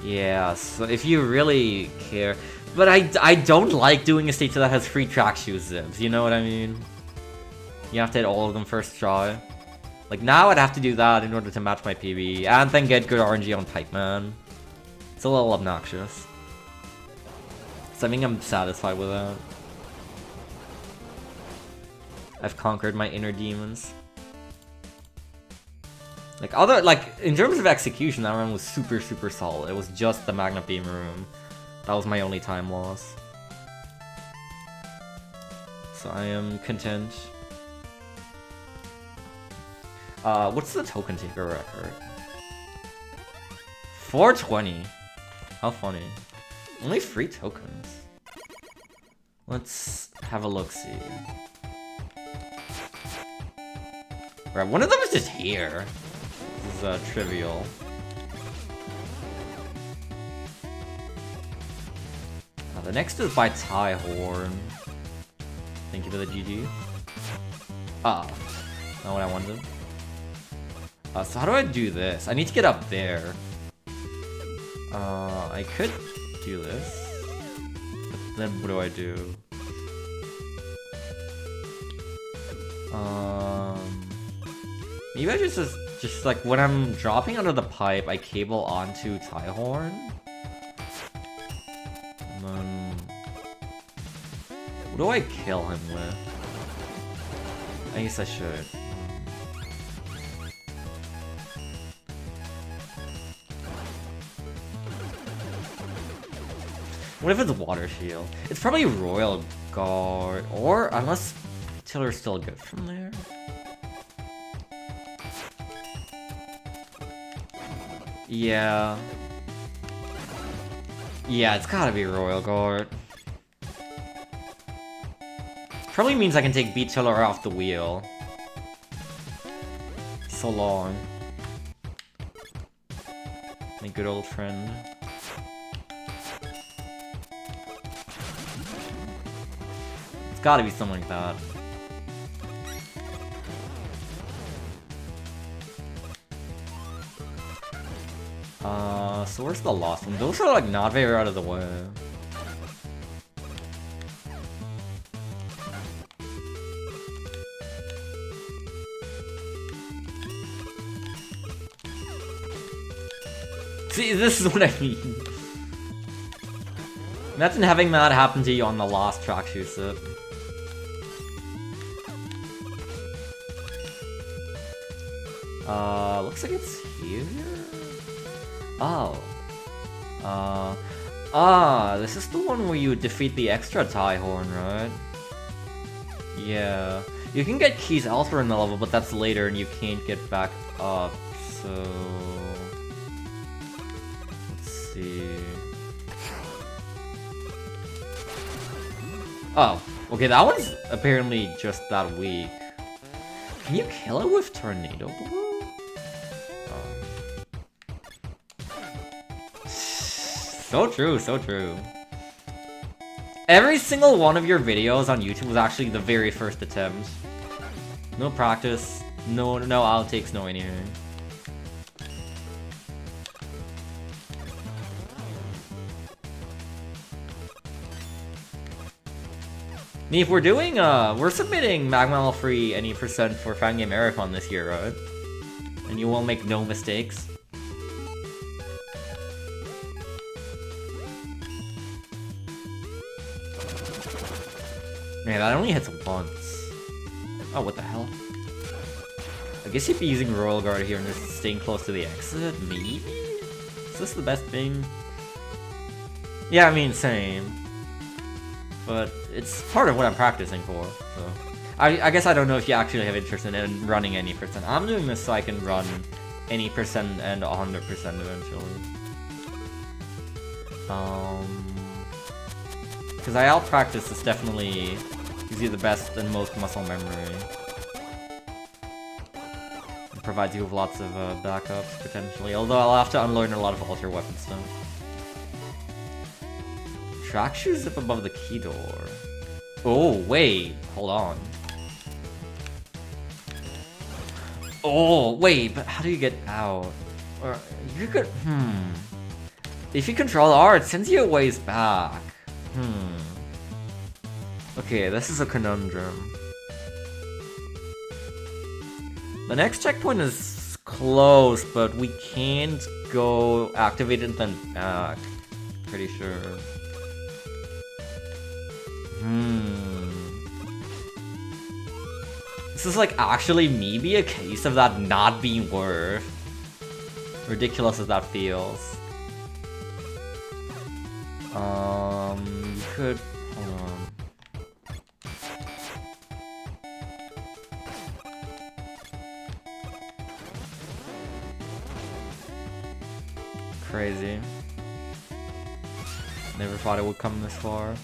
Yeah, so if you really care. But I don't like doing a stage that has free track shoe zips, you know what I mean? You have to hit all of them first try. Like now I'd have to do that in order to match my PB, and then get good RNG on Pipeman. It's a little obnoxious. So I think I'm satisfied with that. I've conquered my inner demons. Like in terms of execution, that run was super solid. It was just the Magnet Beam room. That was my only time loss. So I am content. What's the token taker record? 420. How funny. Only 3 tokens. Let's have a look-see. Right, one of them is just here. This is trivial. The next is by Ty Horn. Thank you for the GG. Ah, not what I wanted. So how do I do this? I need to get up there. I could do this. But then what do I do? Maybe I just like when I'm dropping out of the pipe, I cable onto Ty Horn. And then what do I kill him with? I guess I should. What if it's Water Shield? It's probably Royal Guard, or unless Tiller's still good from there. Yeah. Yeah, it's gotta be Royal Guard. Probably means I can take Beat Tiller off the wheel. So long. My good old friend. It's gotta be something like that. So where's the lost one? Those are like not very out of the way. See, this is what I mean. Imagine having that happen to you on the last track shoe set. Looks like it's here? Oh. This is the one where you defeat the extra Ty Horn, right? Yeah. You can get keys elsewhere in the level, but that's later and you can't get back up, so... Let's see... Oh, okay, that one's apparently just that weak. Can you kill it with Tornado Blow? So true, so true. Every single one of your videos on YouTube was actually the very first attempt. No practice, no outtakes, no anything. If we're doing, we're submitting MaGMML3 any percent for Fan Game Marathon this year, right? And you will make no mistakes. Man, that only hits once. Oh, what the hell? I guess you'd be using Royal Guard here and just staying close to the exit, maybe? Is this the best thing? Yeah, I mean, same. But it's part of what I'm practicing for, so... I guess I don't know if you actually have interest in running any percent. I'm doing this so I can run any percent and 100% eventually. Because I out-practice is definitely gives you the best and most muscle memory. It provides you with lots of backups, potentially. Although I'll have to unlearn a lot of ultra weapon stuff. Track shoes up above the key door. Oh, wait. Hold on. Oh, wait, but how do you get out? Or, you could... If you control R, it sends you a ways back. Okay, this is a conundrum. The next checkpoint is close, but we can't go activate it then back. Pretty sure. This is like actually maybe a case of that not being worth. Ridiculous as that feels. You could... Hold on. Crazy. Never thought it would come this far.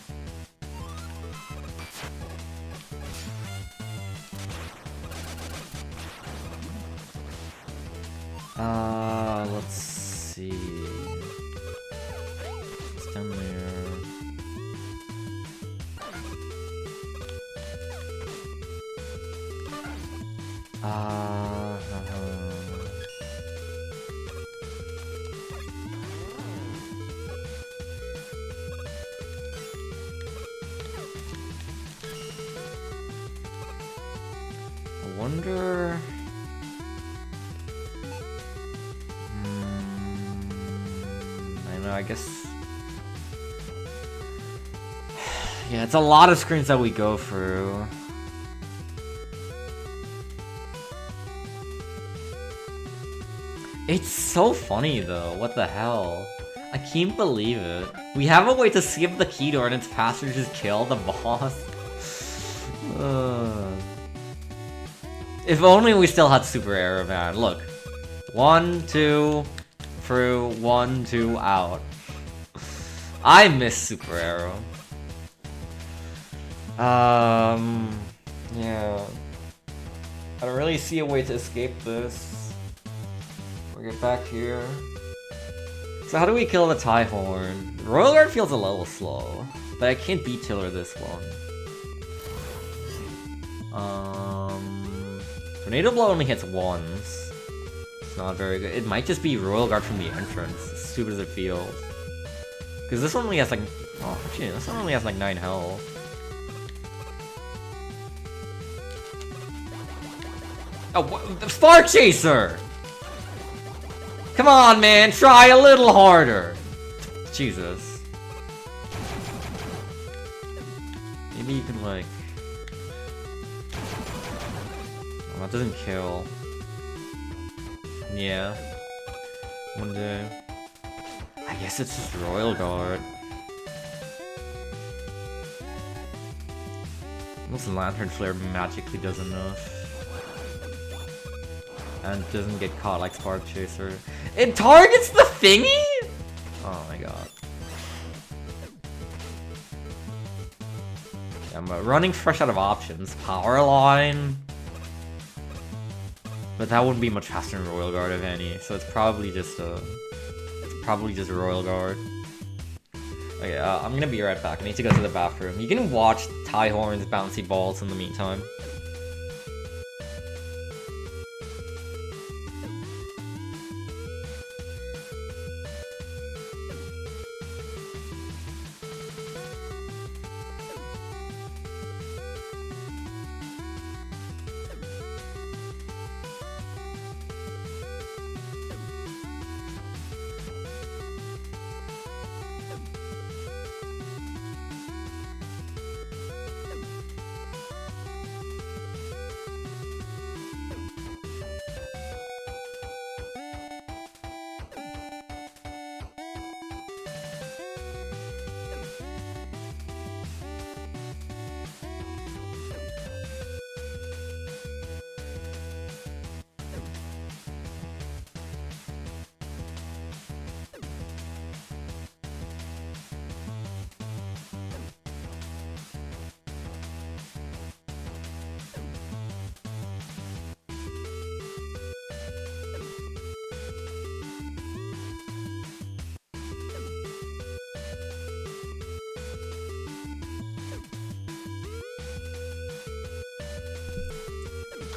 Let's see. It's down there. I wonder. I know, I guess. Yeah, it's a lot of screens that we go through. It's so funny though, what the hell? I can't believe it. We have a way to skip the key door and it's faster to just kill the boss. If only we still had Super Arrow, man. Look. 1, 2, through, 1, 2, out. I miss Super Arrow. Yeah. I don't really see a way to escape this. We'll get back here. So how do we kill the tie horn? Royal Guard feels a little slow, but I can't beat Tiller this one. Tornado Blow only hits once. It's not very good. It might just be Royal Guard from the entrance, as stupid as it feels. Because this one only has like... Oh, actually, this one only has like 9 health. Oh, what? The Spark Chaser! Come on, man, try a little harder! Jesus. Maybe you can, like... Oh, that doesn't kill. Yeah. One day. I guess it's just Royal Guard. This Lantern Flare magically does enough. And doesn't get caught like Spark Chaser. It targets the thingy?! Oh my god. I'm running fresh out of options. Power Line. But that wouldn't be much faster than Royal Guard, if any. So it's probably just Royal Guard. Okay, I'm gonna be right back. I need to go to the bathroom. You can watch Tie Horn's bouncy balls in the meantime.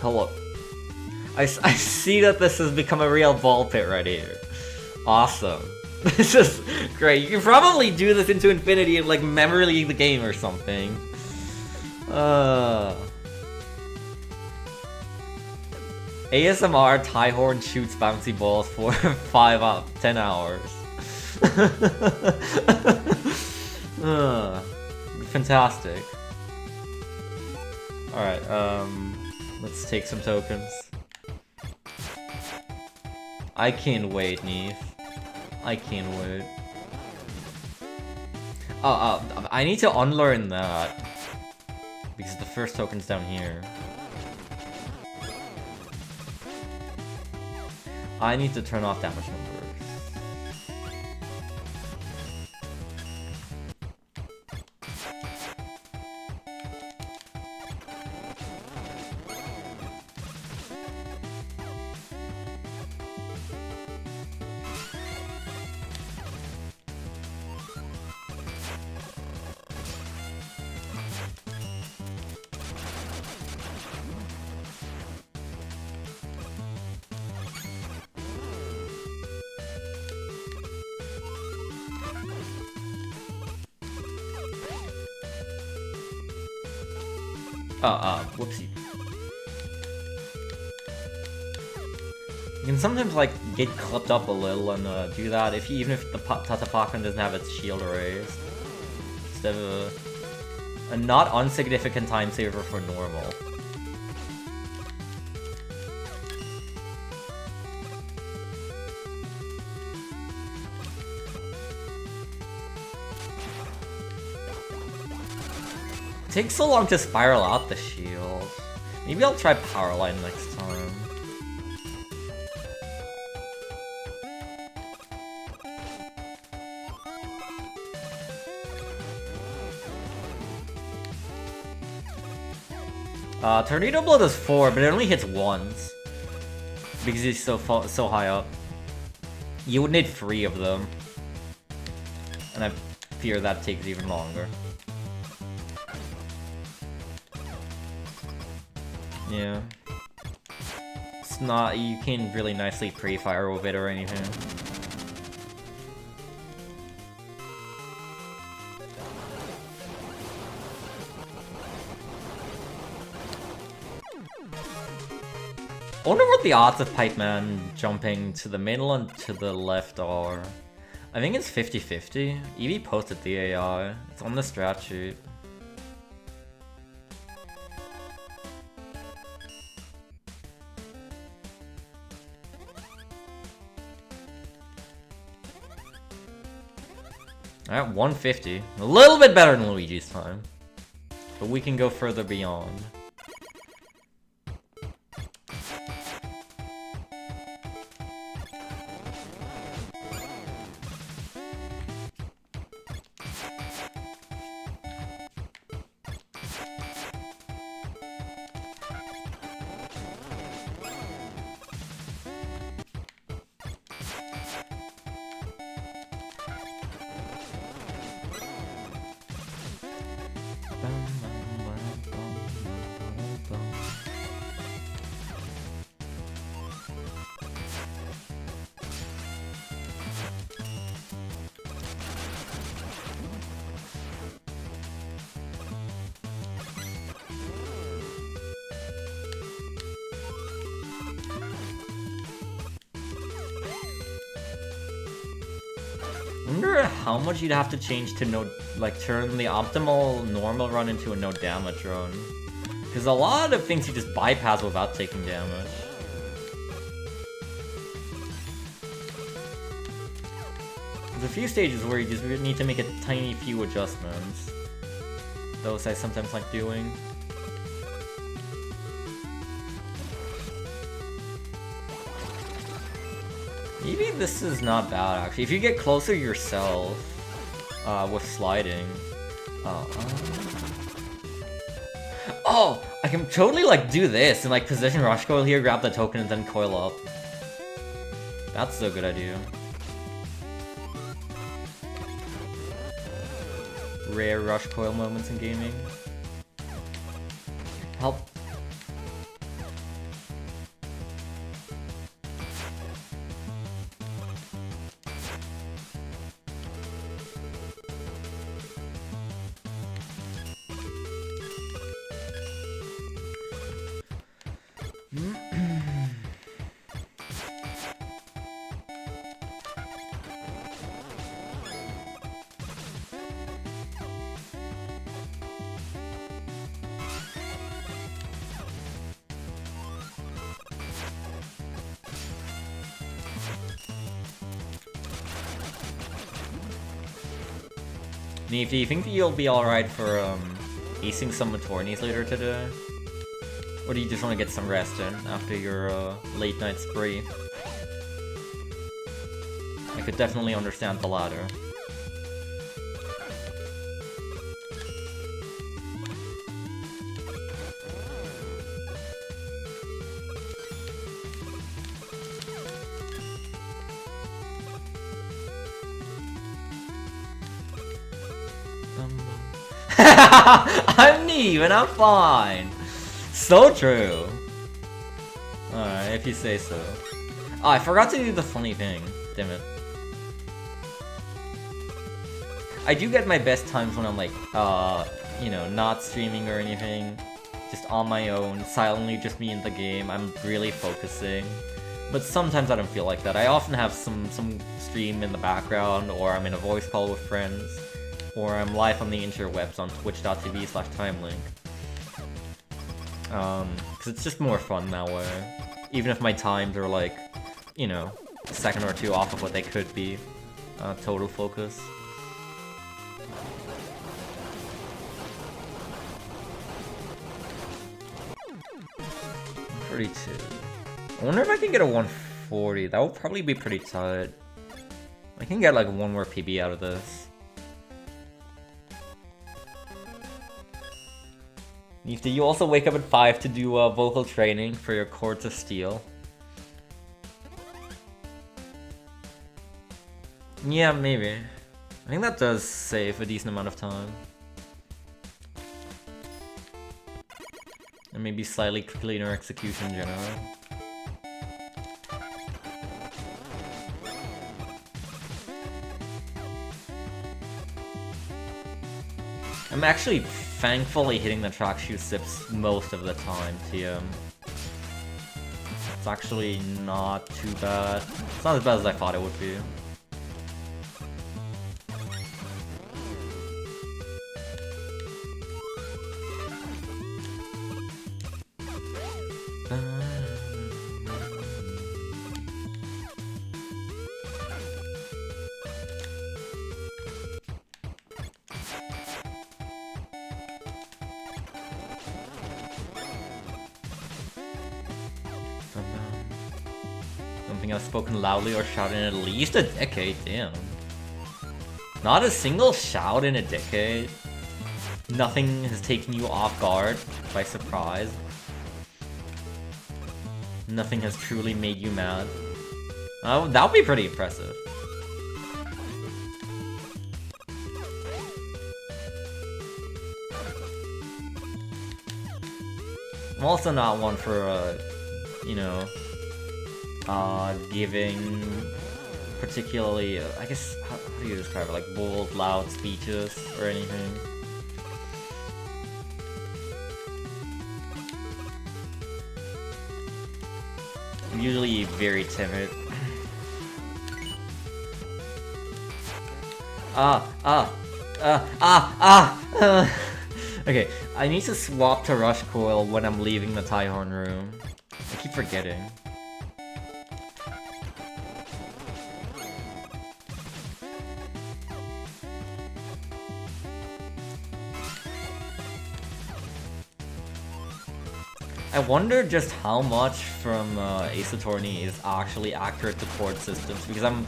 Hello. I see that this has become a real ball pit right here. Awesome. This is great. You can probably do this into infinity and like memory league the game or something. ASMR Tie Horn shoots bouncy balls for 10 hours. Fantastic. Alright, let's take some tokens. I can't wait, Neef. I can't wait. I need to unlearn that. Because the first token's down here. I need to turn off damage numbers. Whoopsie. You can sometimes, like, get clipped up a little and do that even if the Tatapakun doesn't have its shield raised. Instead of a not unsignificant time saver for normal. It takes so long to spiral out the shield. Maybe I'll try Power Line next time. Tornado Blow does 4, but it only hits once. Because he's so high up. You would need 3 of them. And I fear that takes even longer. Yeah. It's not, you can't really nicely pre-fire with it or anything. I wonder what the odds of Pipe Man jumping to the middle and to the left are. I think it's 50-50. Evie posted the AI. It's on the strat sheet. Alright, 150. A little bit better than Luigi's time. But we can go further beyond. I wonder how much you'd have to change to turn the optimal normal run into a no damage run. Because a lot of things you just bypass without taking damage. There's a few stages where you just need to make a tiny few adjustments. Those I sometimes like doing. Maybe this is not bad, actually. If you get closer yourself, with sliding. Oh! I can totally, do this and, position Rush Coil here, grab the token, and then coil up. That's a good idea. Rare Rush Coil moments in gaming. Help. Neve, do you think that you'll be alright for, acing some attorneys later today? Or do you just want to get some rest in after your, late night spree? I could definitely understand the latter. I'm Neve and I'm fine. So true. Alright, if you say so. Oh, I forgot to do the funny thing. Damn it. I do get my best times when I'm you know, not streaming or anything. just on my own, silently just me in the game, I'm really focusing. But sometimes I don't feel like that. I often have some stream in the background, or I'm in a voice call with friends, or I'm live on the interwebs on twitch.tv/timelink. Because it's just more fun that way. Even if my times are like, you know, a second or two off of what they could be. Total focus. $32. I wonder if I can get a 140. That would probably be pretty tight. I can get like one more PB out of this. Do you also wake up at 5 to do vocal training for your Chords of Steel? Yeah, maybe. I think that does save a decent amount of time. And maybe slightly cleaner execution generally. I'm actually thankfully hitting the track shoe sips most of the time, TM. It's actually not too bad. It's not as bad as I thought it would be. I've spoken loudly or shouted in at least a decade, damn. Not a single shout in a decade. Nothing has taken you off guard by surprise. Nothing has truly made you mad. That would be pretty impressive. I'm also not one for, you know, giving particularly, I guess, how do you describe it, like bold, loud speeches or anything. I'm usually very timid. Okay, I need to swap to Rush Coil when I'm leaving the Tyhorn room. I keep forgetting. I wonder just how much from Ace Attorney is actually accurate to chord systems, because I'm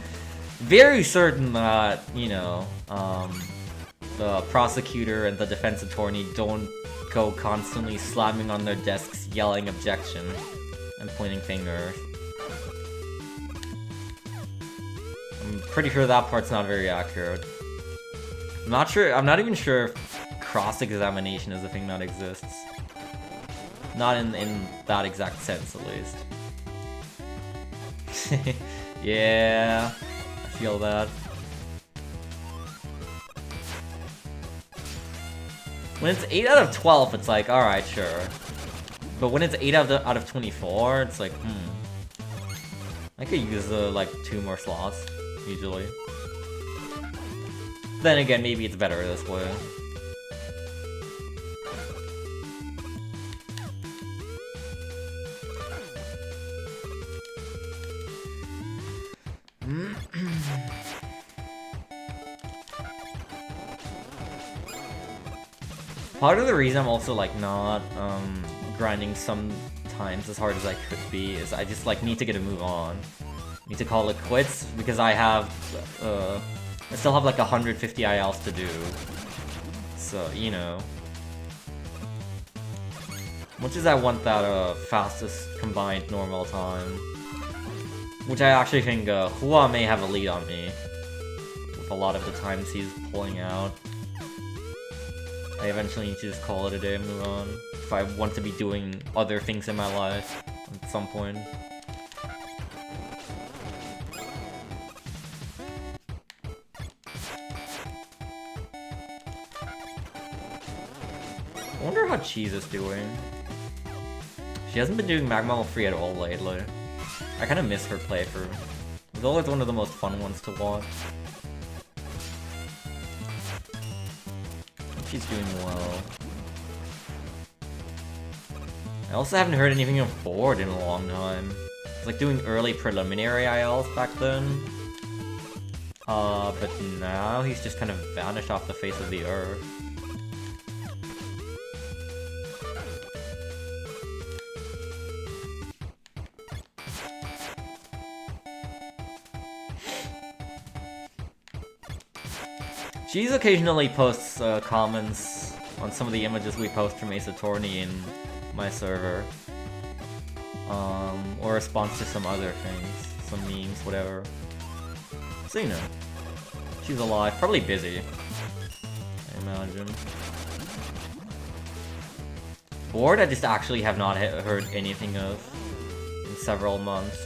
very certain that, you know, the prosecutor and the defense attorney don't go constantly slamming on their desks, yelling objection, and pointing fingers. I'm pretty sure that part's not very accurate. I'm not even sure if cross-examination is a thing that exists. Not in that exact sense, at least. Yeah, I feel that. When it's 8 out of 12, it's like, alright, sure. But when it's 8 out of 24, it's like, I could use, like, 2 more slots, usually. Then again, maybe it's better this way. Part of the reason I'm also like not grinding sometimes as hard as I could be is I just like need to get a move on. Need to call it quits because I still have like 150 ILs to do. So, you know. Much as I want that fastest combined normal time. Which I actually think Hua may have a lead on me. With a lot of the times he's pulling out. I eventually need to just call it a day and move on. If I want to be doing other things in my life at some point. I wonder how Cheese is doing. She hasn't been doing MaGMML3 at all lately. I kind of miss her playthrough. It was always one of the most fun ones to watch. She's doing well. I also haven't heard anything of VOD in a long time. It's like doing early preliminary ILs back then. But now he's just kind of vanished off the face of the earth. She's occasionally posts comments on some of the images we post from Ace Attorney in my server. Or responds to some other things, some memes, whatever. So you know, she's alive, probably busy, I imagine. VOD I just actually have not heard anything of in several months.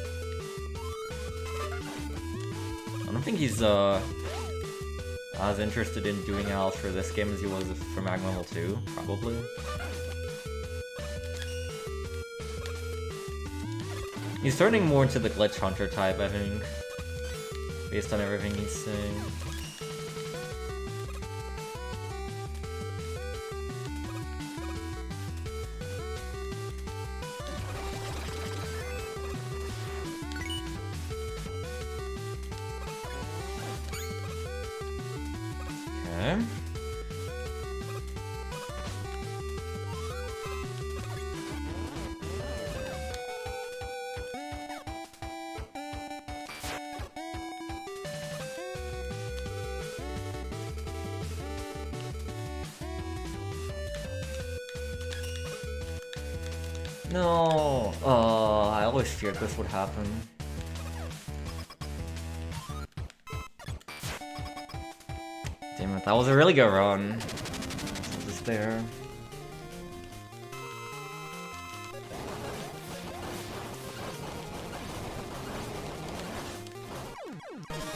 I don't think he's as interested in doing else for this game as he was for MaGMML2, probably. He's turning more into the glitch hunter type, I think, based on everything he's saying. Okay. No, I always feared this would happen. Damn it, that was a really good run. Just there.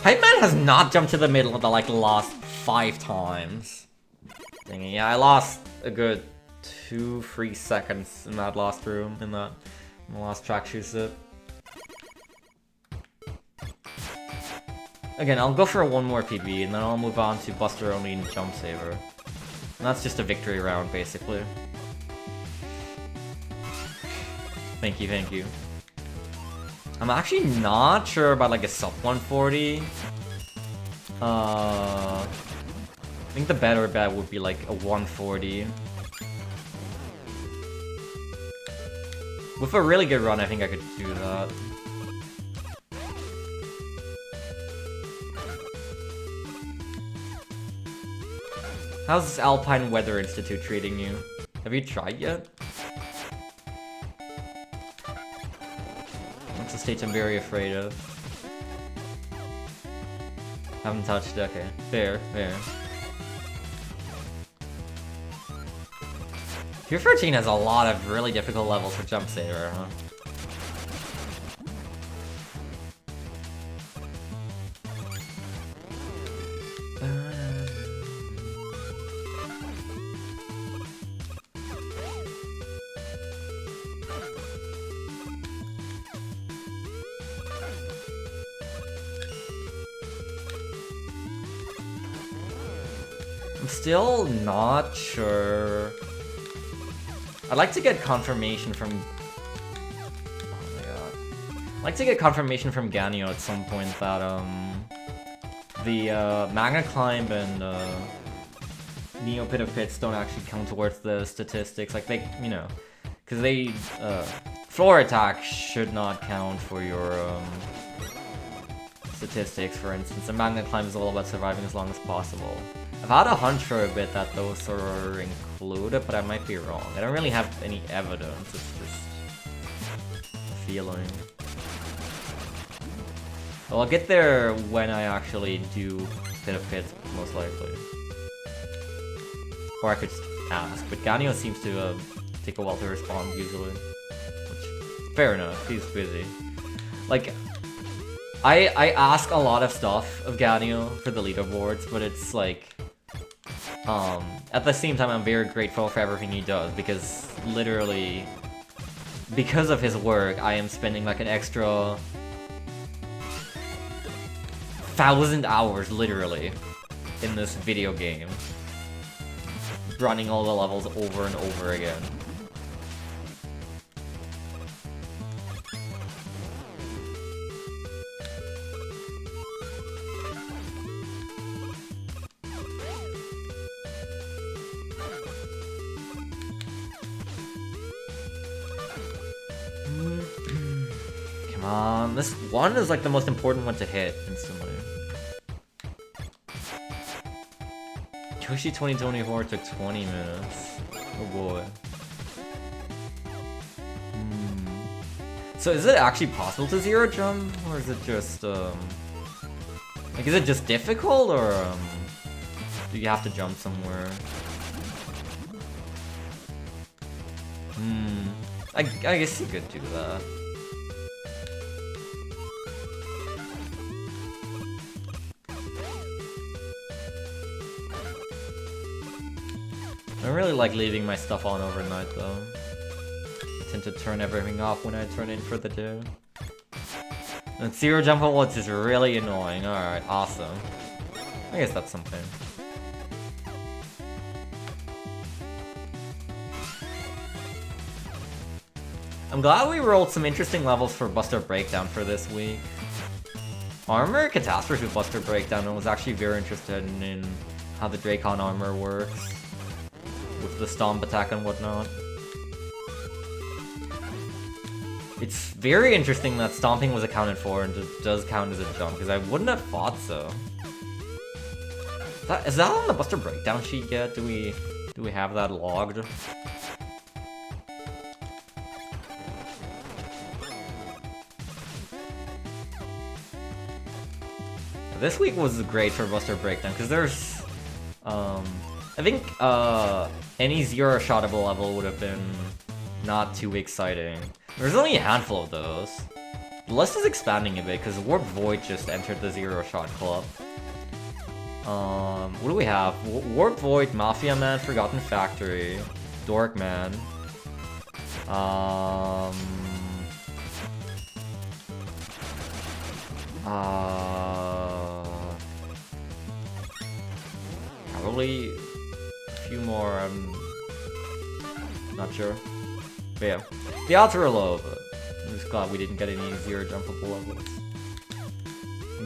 Hype Man has not jumped to the middle of the last 5 times. Dang it, yeah, I lost a good 2-3 seconds in that last room, in the last track shoe sit. Again, I'll go for one more PB, and then I'll move on to Buster Only and Jump Saver. And that's just a victory round, basically. Thank you, thank you. I'm actually not sure about like a sub 140. I think the better bet would be like a 140. With a really good run, I think I could do that. How's this Alpine Weather Institute treating you? Have you tried yet? That's a state I'm very afraid of. Haven't touched it, okay. Fair, fair. Pure 13 has a lot of really difficult levels for Jump Saver, huh? I'm still not sure. I'd like to get confirmation from... Oh my god. I'd like to get confirmation from Ganyo at some point that, the, Magna Climb and, Neo Pit of Pits don't actually count towards the statistics. Like, they, you know, because they, floor attack should not count for your, statistics, for instance. And Magna Climb is all about surviving as long as possible. I've had a hunch for a bit that those are included, but I might be wrong. I don't really have any evidence, it's just a feeling. Well, I'll get there when I actually do Pit of Pits, most likely. Or I could ask, but Ganyo seems to take a while to respond usually. Which, fair enough, he's busy. Like, I ask a lot of stuff of Ganyo for the leaderboards, but it's like... At the same time, I'm very grateful for everything he does, because literally, because of his work, I am spending like an extra 1,000 hours, literally, in this video game. Running all the levels over and over again. Come on, this one is like the most important one to hit instantly. Yoshi 2024 took 20 minutes. Oh boy. So is it actually possible to zero jump? Or is it just, like, is it just difficult, or, do you have to jump somewhere? I guess you could do that. I don't really like leaving my stuff on overnight though. I tend to turn everything off when I turn in for the day. And zero jump on woods is really annoying. Alright, awesome. I guess that's something. I'm glad we rolled some interesting levels for Buster Breakdown for this week. Armor Catastrophe Buster Breakdown, I was actually very interested in how the Dracon armor works. With the stomp attack and whatnot. It's very interesting that stomping was accounted for and it does count as a jump, because I wouldn't have thought so. Is that on the Buster Breakdown sheet yet? Do we have that logged? This week was great for Buster Breakdown, because there's, I think, any zero-shotable level would have been not too exciting. There's only a handful of those. The list is expanding a bit, because Warp Void just entered the zero-shot club. What do we have? Warp Void, Mafia Man, Forgotten Factory, Dork Man. Probably a few more, I'm not sure. But yeah, the odds are low, but I'm just glad we didn't get any zero jumpable levels.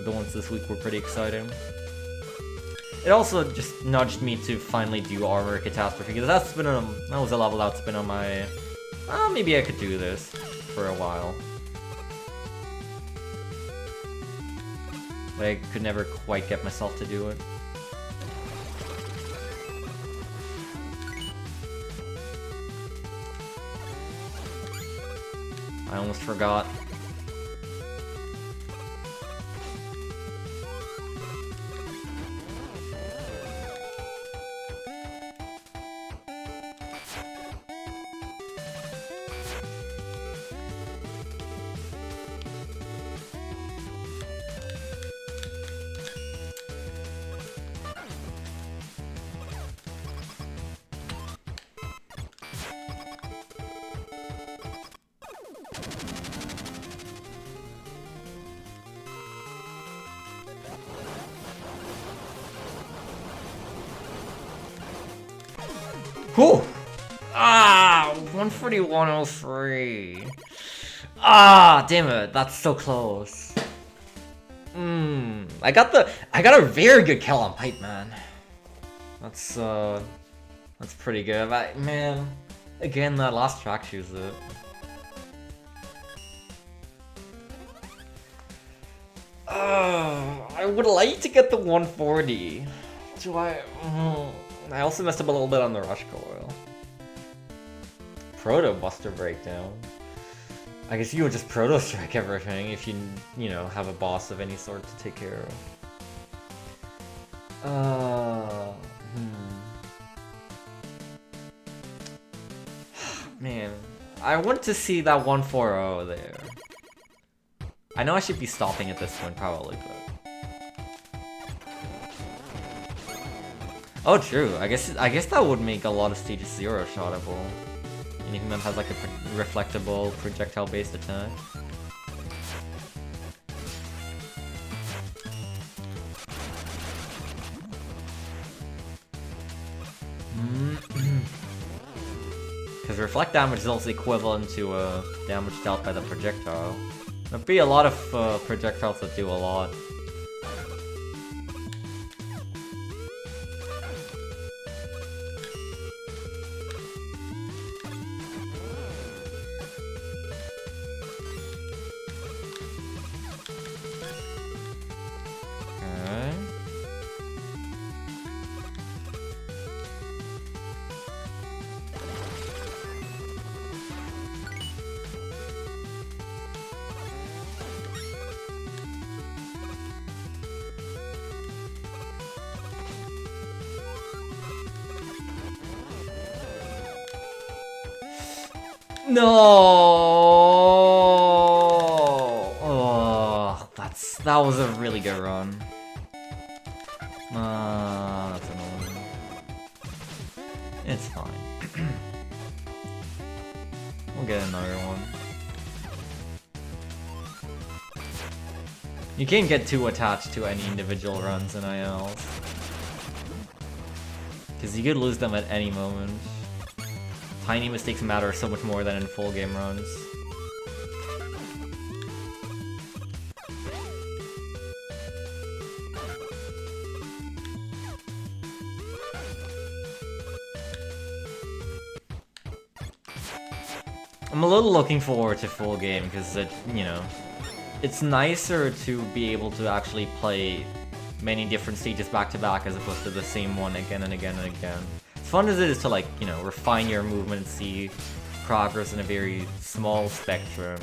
The ones this week were pretty exciting. It also just nudged me to finally do Armor Catastrophe, because that was a level that's been on my... maybe I could do this for a while. But I could never quite get myself to do it. I almost forgot. Whew! 141.03. Damn it, that's so close. I got a very good kill on Pipe Man. That's pretty good. Man, again, that last track shoes it. I would like to get the 140. Do I? I also messed up a little bit on the Rush Coil. Proto Buster Breakdown. I guess you would just Proto Strike everything if you know, have a boss of any sort to take care of. Man, I want to see that 140 there. I know I should be stopping at this point probably, but... Oh, true. I guess that would make a lot of stages zero-shotable. Anything that has like a reflectable projectile-based attack. Because reflect damage is also equivalent to damage dealt by the projectile. There'd be a lot of projectiles that do a lot. No! Oh, that was a really good run. That's annoying. It's fine. We'll get another one. You can't get too attached to any individual runs in ILs. Because you could lose them at any moment. Tiny mistakes matter so much more than in full game runs. I'm a little looking forward to full game because it's nicer to be able to actually play many different stages back to back as opposed to the same one again and again and again. As fun as it is to refine your movement and see progress in a very small spectrum.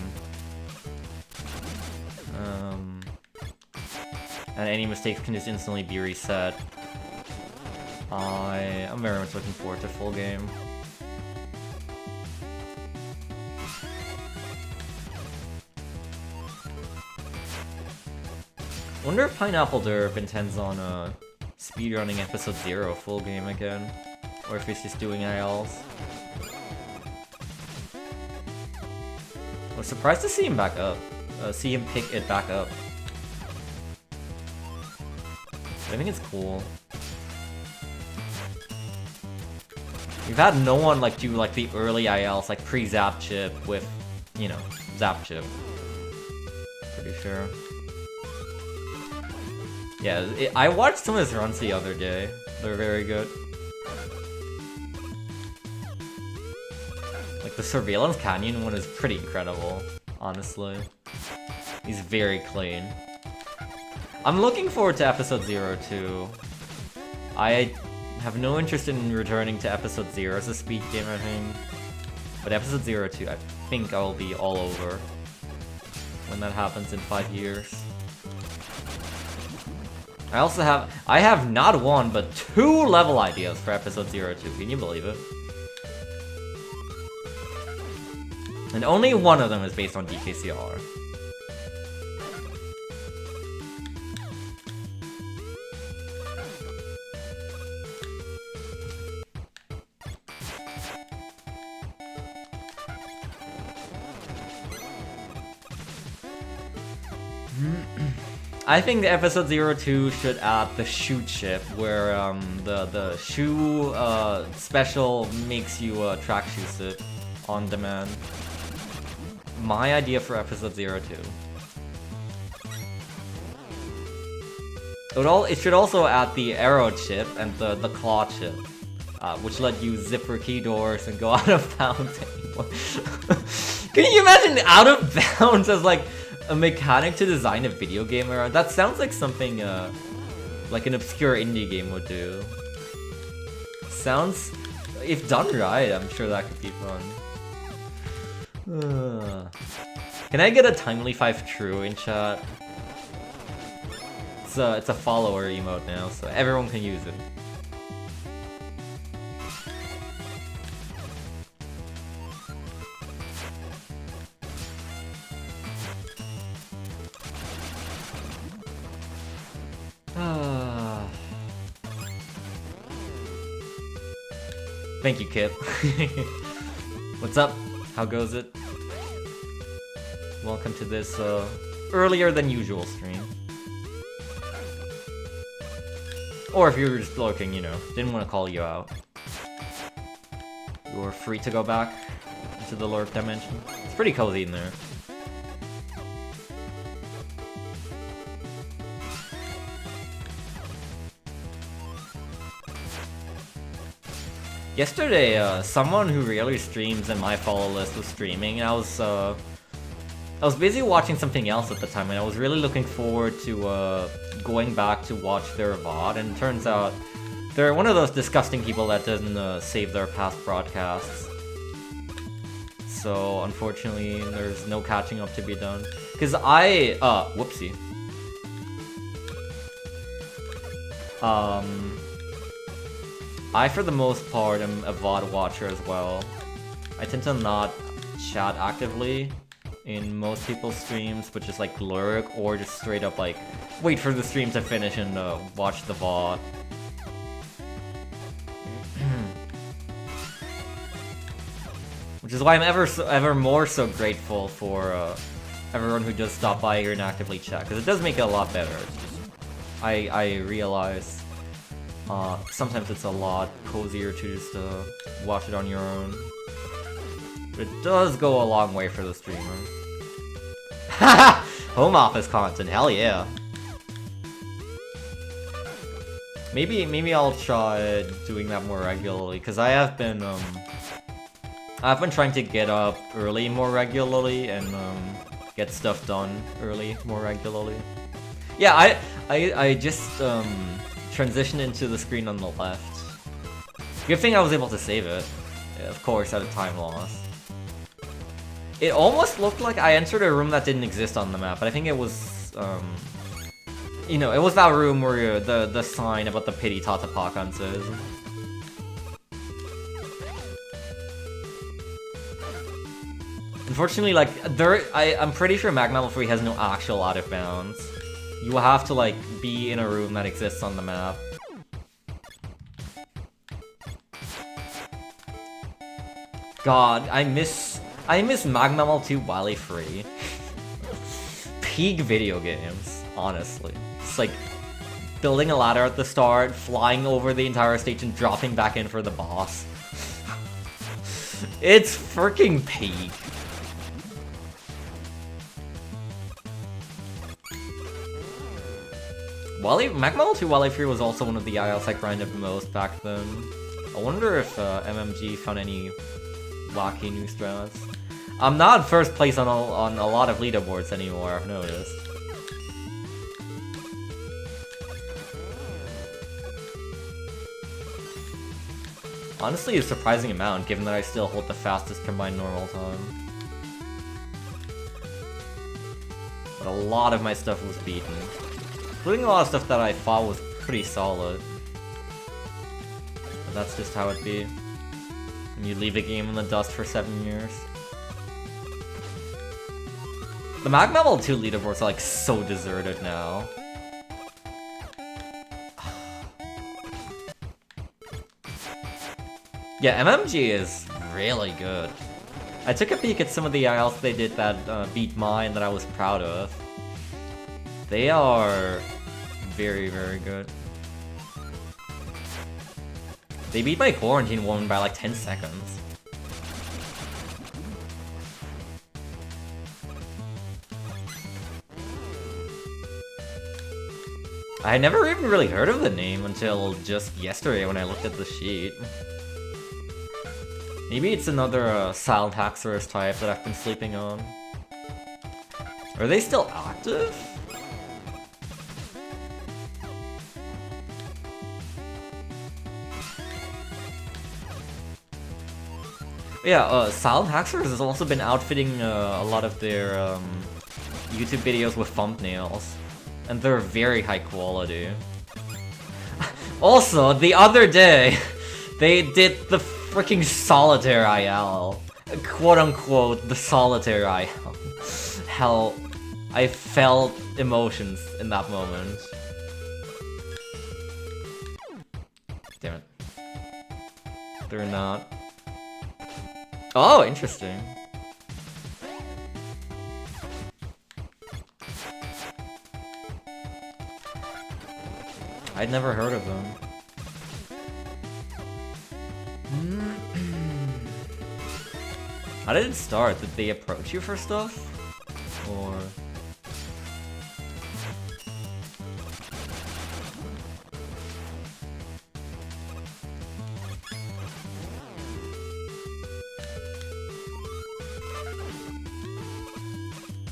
And any mistakes can just instantly be reset. I'm very much looking forward to full game. Wonder if Pineapple Derp intends on speedrunning episode 0 full game again, or if he's just doing ILs. I was surprised to see him back up. See him pick it back up. I think it's cool. We've had no one do the early ILs pre-Zap Chip with, Zap Chip. Pretty sure. Yeah, I watched some of his runs the other day. They're very good. The Surveillance Canyon one is pretty incredible, honestly. He's very clean. I'm looking forward to episode 0 too. I have no interest in returning to episode 0 as a speed game, I think. But episode 0 too, I think I'll be all over when that happens in 5 years. I have not one, but 2 level ideas for episode 02. Can you believe it? And only one of them is based on DKCR. I think the episode 02 should add the shoot chip, where the shoe special makes you track shoot it on demand. My idea for episode 02. It should also add the arrow chip and the claw chip, which let you zipper key doors and go out of bounds anymore. Can you imagine out of bounds as a mechanic to design a video game around? That sounds like something like an obscure indie game would do. Sounds, if done right, I'm sure that could be fun. Can I get a Timely 5 True in chat? It's a follower emote now, so everyone can use it. Thank you, Kip. What's up? How goes it? Welcome to this earlier than usual stream. Or if you were just lurking, you know, didn't want to call you out. You're free to go back into the lurk dimension. It's pretty cozy in there. Yesterday, someone who rarely streams in my follow list was streaming, and I was busy watching something else at the time, and I was really looking forward to going back to watch their VOD, and it turns out they're one of those disgusting people that doesn't save their past broadcasts. So, unfortunately, there's no catching up to be done. Because whoopsie. I, for the most part, am a VOD watcher as well. I tend to not chat actively in most people's streams, but just like lurk or just straight up like wait for the stream to finish and watch the VOD. Which is why I'm ever more so grateful for everyone who does stop by here and actively chat, because it does make it a lot better. I realize sometimes it's a lot cozier to just watch it on your own. But it does go a long way for the streamer. Haha! Home office content, hell yeah. Maybe I'll try doing that more regularly, because I've been trying to get up early more regularly and get stuff done early more regularly. Yeah, I just transitioned into the screen on the left. Good thing I was able to save it, of course, at a time loss. It almost looked like I entered a room that didn't exist on the map, but I think it was, you know, it was that room where the sign about the pity Tatapakans is. Unfortunately, like, I'm pretty sure MaGMML3 has no actual out of bounds. You will have to, like, be in a room that exists on the map. God, I miss MaGMML2 Wily Free. Peak video games, honestly. It's like building a ladder at the start, flying over the entire stage, and dropping back in for the boss. It's freaking peak. MaGMML2 Wily Free was also one of the ILs I grinded the most back then. I wonder if MMG found any wacky new strats. I'm not first place on a lot of leaderboards anymore, I've noticed. Honestly, a surprising amount, given that I still hold the fastest combined normal time. But a lot of my stuff was beaten. Including a lot of stuff that I thought was pretty solid. But that's just how it be. When you leave a game in the dust for 7 years. The MaGMML2 leaderboards are like so deserted now. Yeah, MMG is really good. I took a peek at some of the ILs they did that beat mine that I was proud of. They are very, very good. They beat my quarantine one by like 10 seconds. I never even really heard of the name until just yesterday when I looked at the sheet. Maybe it's another Silent Haxorus type that I've been sleeping on. Are they still active? Yeah, Silent Haxorus has also been outfitting a lot of their YouTube videos with thumbnails. And they're very high quality. Also, the other day, they did the freaking Solitaire IL. Quote-unquote, the Solitaire IL. Hell, I felt emotions in that moment. Damn it. they're not. Oh, interesting. I'd never heard of them. How did it start? Did they approach you for stuff? Or...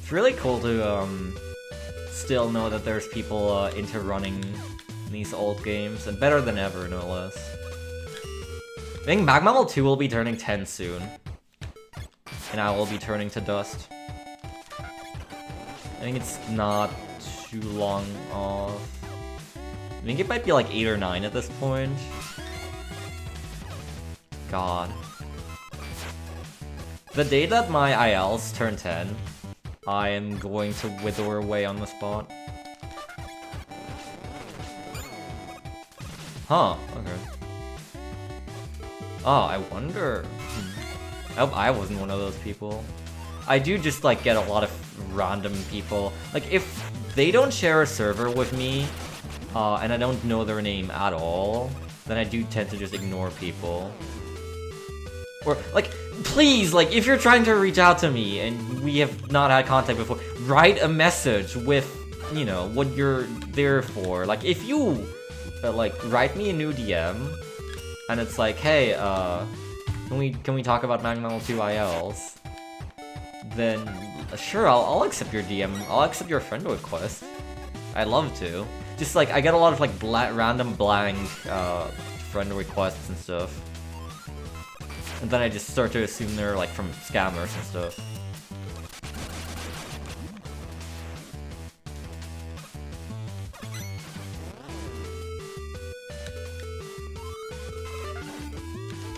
It's really cool to still know that there's people into running these old games, and better than ever, no less. I think MaGMML3 will be turning 10 soon, and I will be turning to dust. I think it's not too long off. I think it might be like 8 or 9 at this point. God. The day that my ILs turn 10, I am going to wither away on the spot. Huh, okay. Oh, I wonder... I hope I wasn't one of those people. I do just, like, get a lot of random people. Like, if they don't share a server with me, and I don't know their name at all, then I do tend to just ignore people. Or, like, please, like, if you're trying to reach out to me and we have not had contact before, write a message with, you know, what you're there for. Like, if you, like, write me a new DM, and it's like, hey, can we talk about MaGMML3 ILs? Then, sure, I'll accept your DM. I'll accept your friend request. I'd love to. Just, like, I get a lot of, like, random blank, friend requests and stuff. And then I just start to assume they're, like, from scammers and stuff.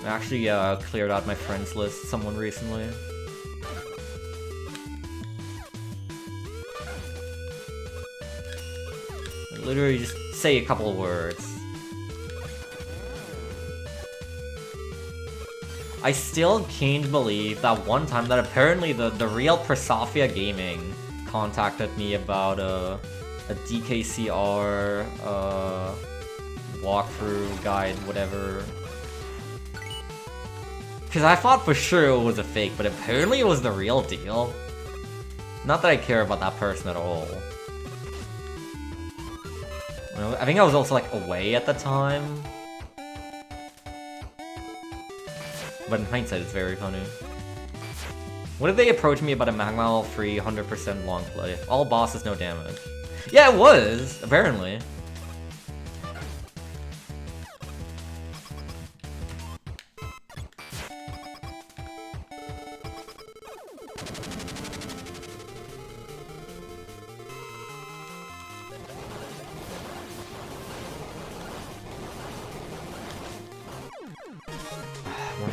I actually, cleared out my friends list someone recently. I literally just say a couple of words. I still can't believe that one time that apparently the real Persofia Gaming contacted me about a DKCR walkthrough guide, whatever. Because I thought for sure it was a fake, but apparently it was the real deal. Not that I care about that person at all. Well, I think I was also like away at the time. But in hindsight, it's very funny. What if they approach me about a MaGMML3 100% long play? All bosses, no damage. Yeah, it was, apparently.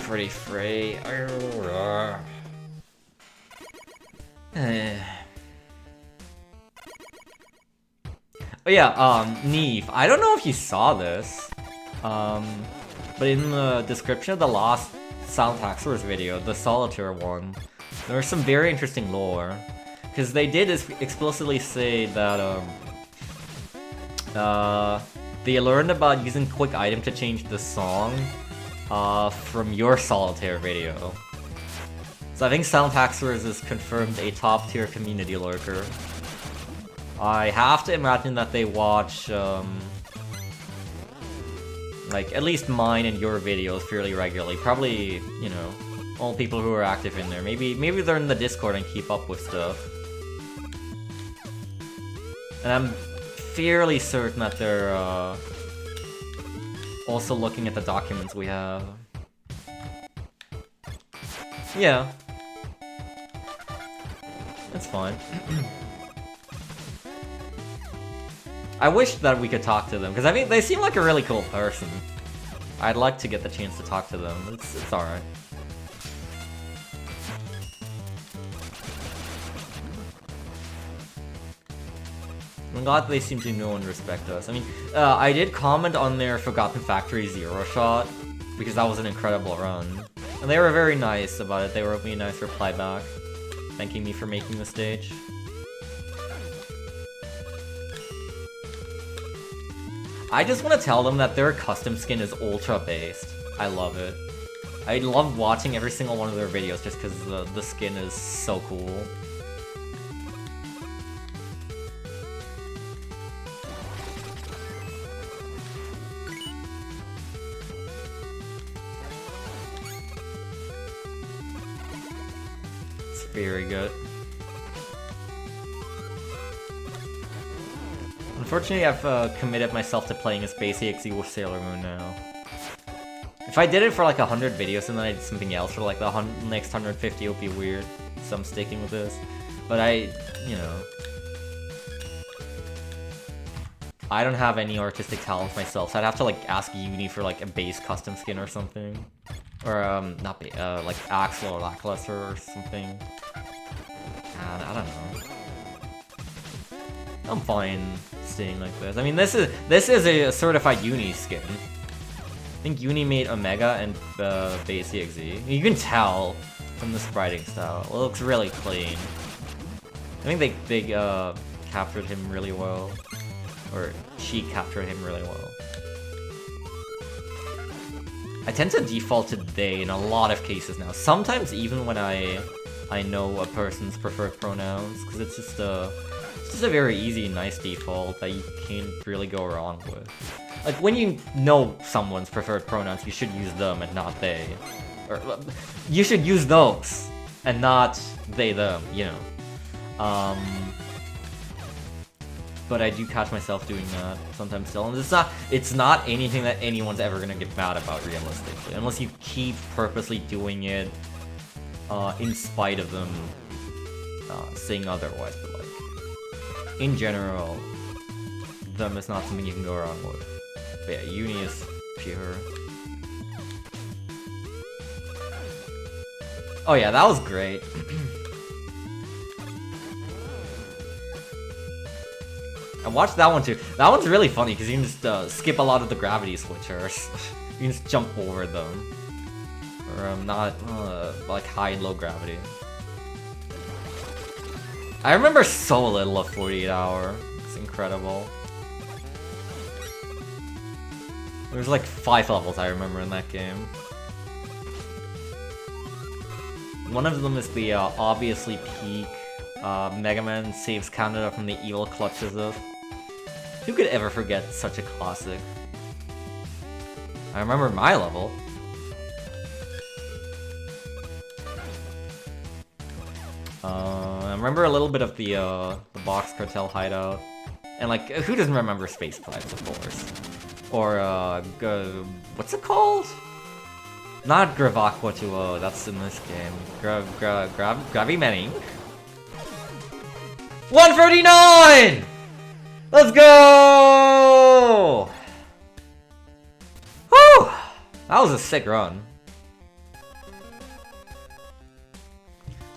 Pretty free. Oh yeah, Neve. I don't know if you saw this, but in the description of the last Sound Taxers video, the Solitaire one, there's some very interesting lore. Because they did explicitly say that, they learned about using quick item to change the song from your Solitaire video. So I think Sound Taxers is confirmed a top tier community lurker. I have to imagine that they watch, like, at least mine and your videos fairly regularly. Probably, you know, all people who are active in there. Maybe they're in the Discord and keep up with stuff. And I'm fairly certain that they're, also looking at the documents we have. Yeah. That's fine. I wish that we could talk to them, because I mean, they seem like a really cool person. I'd like to get the chance to talk to them. It's alright. I'm glad they seem to know and respect us. I mean, I did comment on their Forgotten Factory Zero shot, because that was an incredible run. And they were very nice about it. They wrote me a nice reply back, thanking me for making the stage. I just want to tell them that their custom skin is ultra based. I love it. I love watching every single one of their videos just because the skin is so cool. It's very good. Unfortunately, I've committed myself to playing as Basic XE with Sailor Moon now. If I did it for like 100 videos and then I did something else for like the next 150, it would be weird. So I'm sticking with this. But you know, I don't have any artistic talents myself, so I'd have to like ask Uni for like a base custom skin or something. Or not like Axel or Lackluster or something. And I don't know. I'm fine staying like this. I mean, this is a certified Uni skin. I think Uni made Omega and Base EXE. You can tell from the spriting style. It looks really clean. I think they captured him really well, or she captured him really well. I tend to default to they in a lot of cases now. Sometimes even when I know a person's preferred pronouns, because it's just a very easy, nice default that you can't really go wrong with. Like, when you know someone's preferred pronouns, you should use them and not they. Or, you should use those, and not they, them, you know. But I do catch myself doing that sometimes still, and it's not anything that anyone's ever gonna get mad about, realistically. Unless you keep purposely doing it, in spite of them, saying otherwise, but like, in general, them is not something you can go wrong with. But yeah, Uni is pure. Oh yeah, that was great. I watched that one too. That one's really funny because you can just skip a lot of the gravity switchers. You can just jump over them. Or not like high and low gravity. I remember so little of 48 Hour. It's incredible. There's like 5 levels I remember in that game. One of them is the obviously peak Mega Man saves Canada from the evil clutches of. Who could ever forget such a classic? I remember my level. I remember a little bit of the Box Cartel hideout. And like, who doesn't remember Space Pipes, of course? Or, what's it called? Not Gravaqua 2.0, that's in this game. Gravimenning? 139! Let's go! Whew! That was a sick run.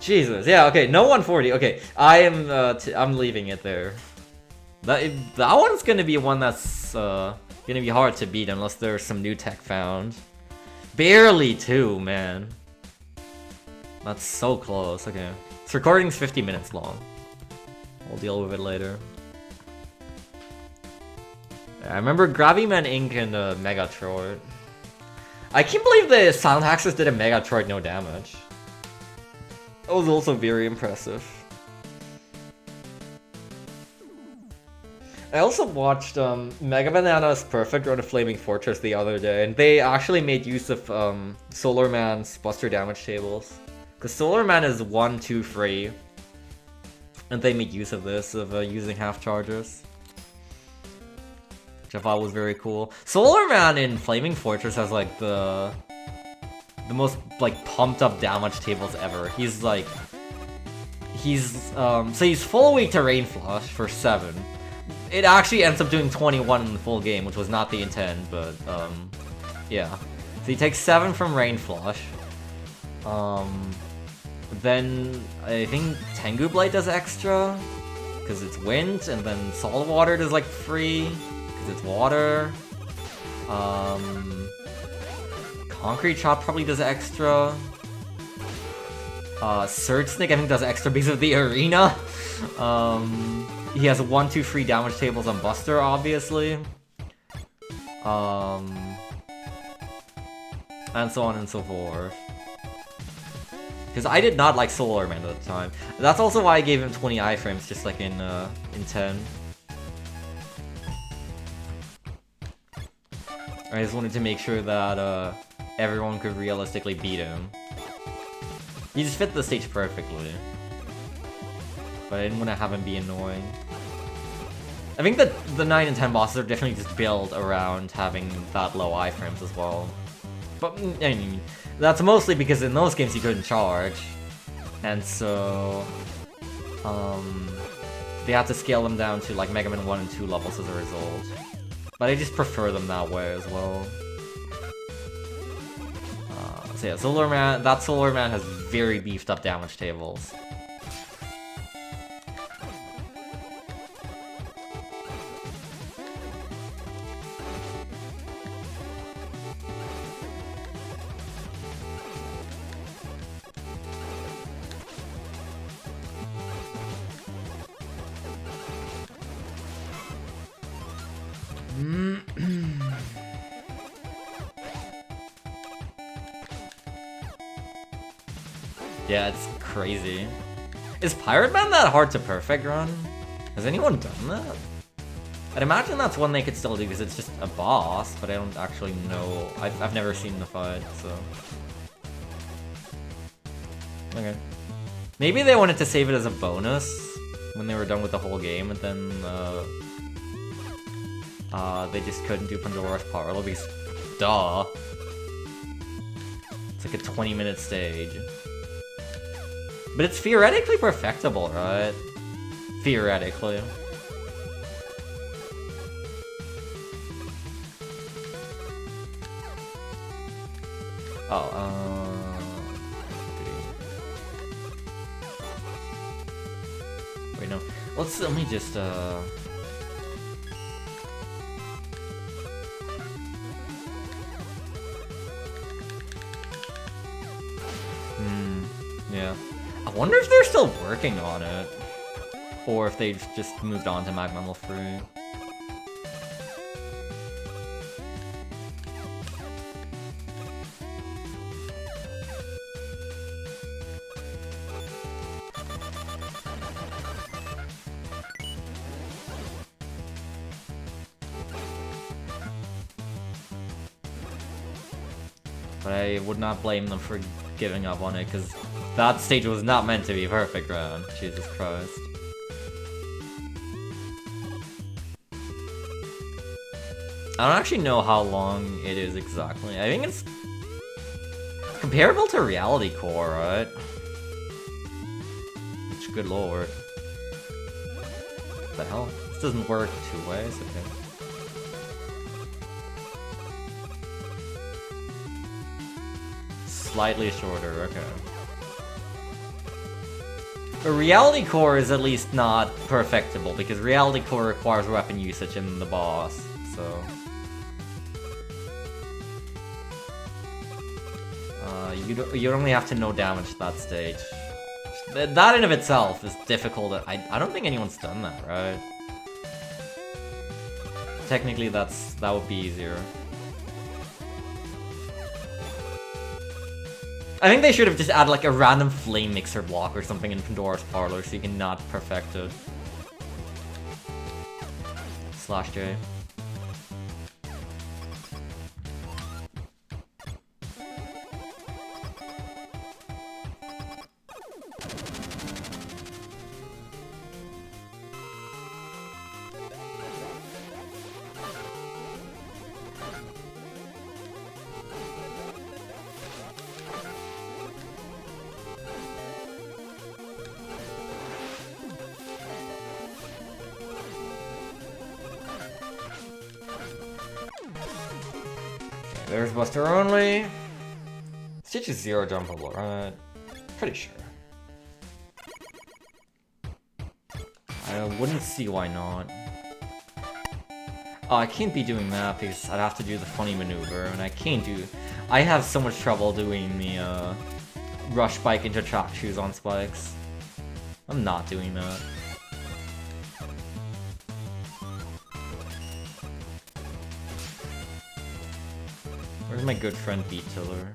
Jesus, yeah, okay, no 140. Okay, I'm leaving it there. That one's gonna be one that's gonna be hard to beat unless there's some new tech found. Barely too, man. That's so close. Okay, this recording's 50 minutes long. We'll deal with it later. I remember Graviman Inc. and Megatroid. I can't believe the Sound Haxers did a Megatroid no damage. That was also very impressive. I also watched Mega Banana's Perfect Run of Flaming Fortress the other day, and they actually made use of Solar Man's Buster damage tables. Because Solar Man is 1, 2, 3. And they made use of this, of using half charges. Which I thought was very cool. Solar Man in Flaming Fortress has like the most like pumped up damage tables ever. He's like, so he's full weight to Rain Flush for 7. It actually ends up doing 21 in the full game, which was not the intent, but yeah. So he takes 7 from Rain Flush. Then I think Tengu Blade does extra because it's wind, and then Salt Water does like 3 because it's water. Concrete Chop probably does extra. Surge Snake I think does extra because of the arena. He has 1, 2, 3 damage tables on Buster, obviously. And so on and so forth. Because I did not like Solar Man at the time. That's also why I gave him 20 iframes, just like in 10. I just wanted to make sure that everyone could realistically beat him. He just fit the stage perfectly. But I didn't want to have him be annoying. I think that the 9 and 10 bosses are definitely just built around having that low iframes as well. But, I mean, that's mostly because in those games you couldn't charge. And so, they had to scale them down to like Mega Man 1 and 2 levels as a result. But I just prefer them that way as well. So yeah, that Solar Man has very beefed up damage tables. Yeah, it's crazy. Is Pirate Man that hard to perfect run? Has anyone done that? I'd imagine that's one they could still do because it's just a boss, but I don't actually know. I've never seen the fight, so... Okay. Maybe they wanted to save it as a bonus when they were done with the whole game, and then they just couldn't do Pandora's Parlor because, duh. It's like a 20-minute stage. But it's theoretically perfectible, right? Theoretically. Oh, wait, no. Let me just, yeah. I wonder if they're still working on it. Or if they've just moved on to MaGMML3. But I would not blame them for giving up on it, because that stage was not meant to be perfect run. Jesus Christ. I don't actually know how long it is exactly. I think it's comparable to Reality Core, right? Which, good lord. What the hell? This doesn't work 2 ways, okay. Slightly shorter, okay. But Reality Core is at least not perfectible, because Reality Core requires weapon usage in the boss, so... you'd only have to know damage at that stage. That in of itself is difficult. I don't think anyone's done that, right? Technically that would be easier. I think they should have just added like a random flame mixer block or something in Pandora's Parlor so you can not perfect it. /J. There's Buster only. Stitch is 0 jumpable, right? Pretty sure. I wouldn't see why not. Oh, I can't be doing that because I'd have to do the funny maneuver, and I can't do... I have so much trouble doing the rush bike into track shoes on spikes. I'm not doing that. Where's my good friend Beat Tiller?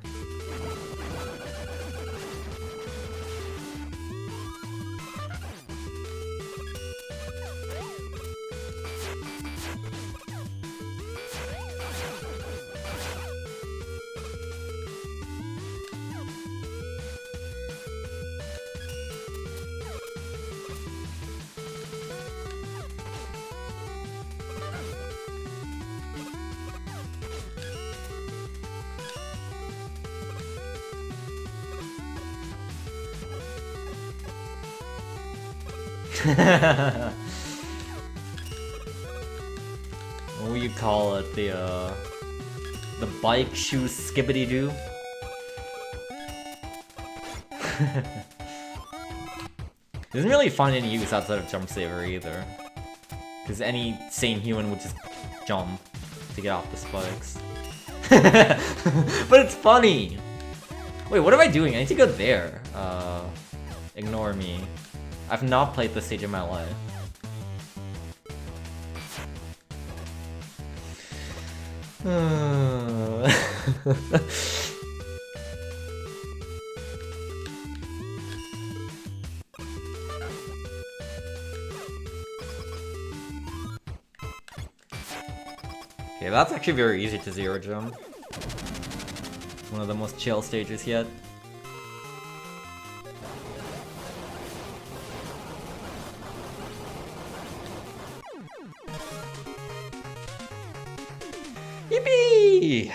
What would you call it? The bike shoe skibbity doo? Doesn't really find any use outside of Jump Saver either. Because any sane human would just jump to get off the spikes. But it's funny! Wait, what am I doing? I need to go there. Ignore me. I've not played this stage in my life. Okay, that's actually very easy to zero jump. One of the most chill stages yet. Yippee!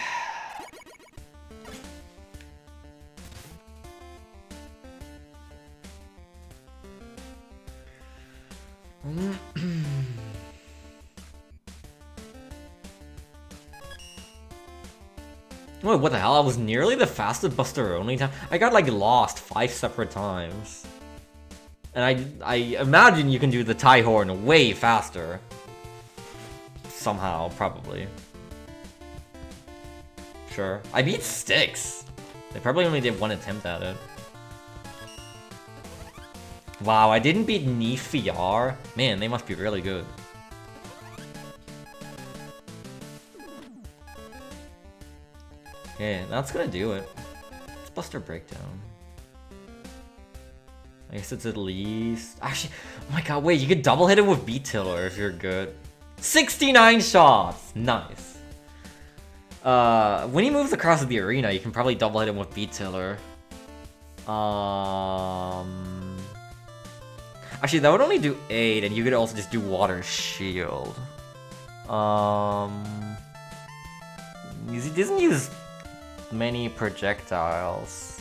Wait, what the hell? I was nearly the fastest Buster only time. I got like lost 5 separate times. And I imagine you can do the tie horn way faster. Somehow, probably. Sure. I beat Styx. They probably only did 1 attempt at it. Wow, I didn't beat Nefiar. Man, they must be really good. Okay, that's gonna do it. It's Buster Breakdown. I guess it's at least... Actually, oh my god, wait, you could double hit it with Beat Tiller if you're good. 69 shots! Nice. When he moves across the arena, you can probably double hit him with Beat Tiller. Actually, that would only do 8, and you could also just do Water Shield. He doesn't use many projectiles.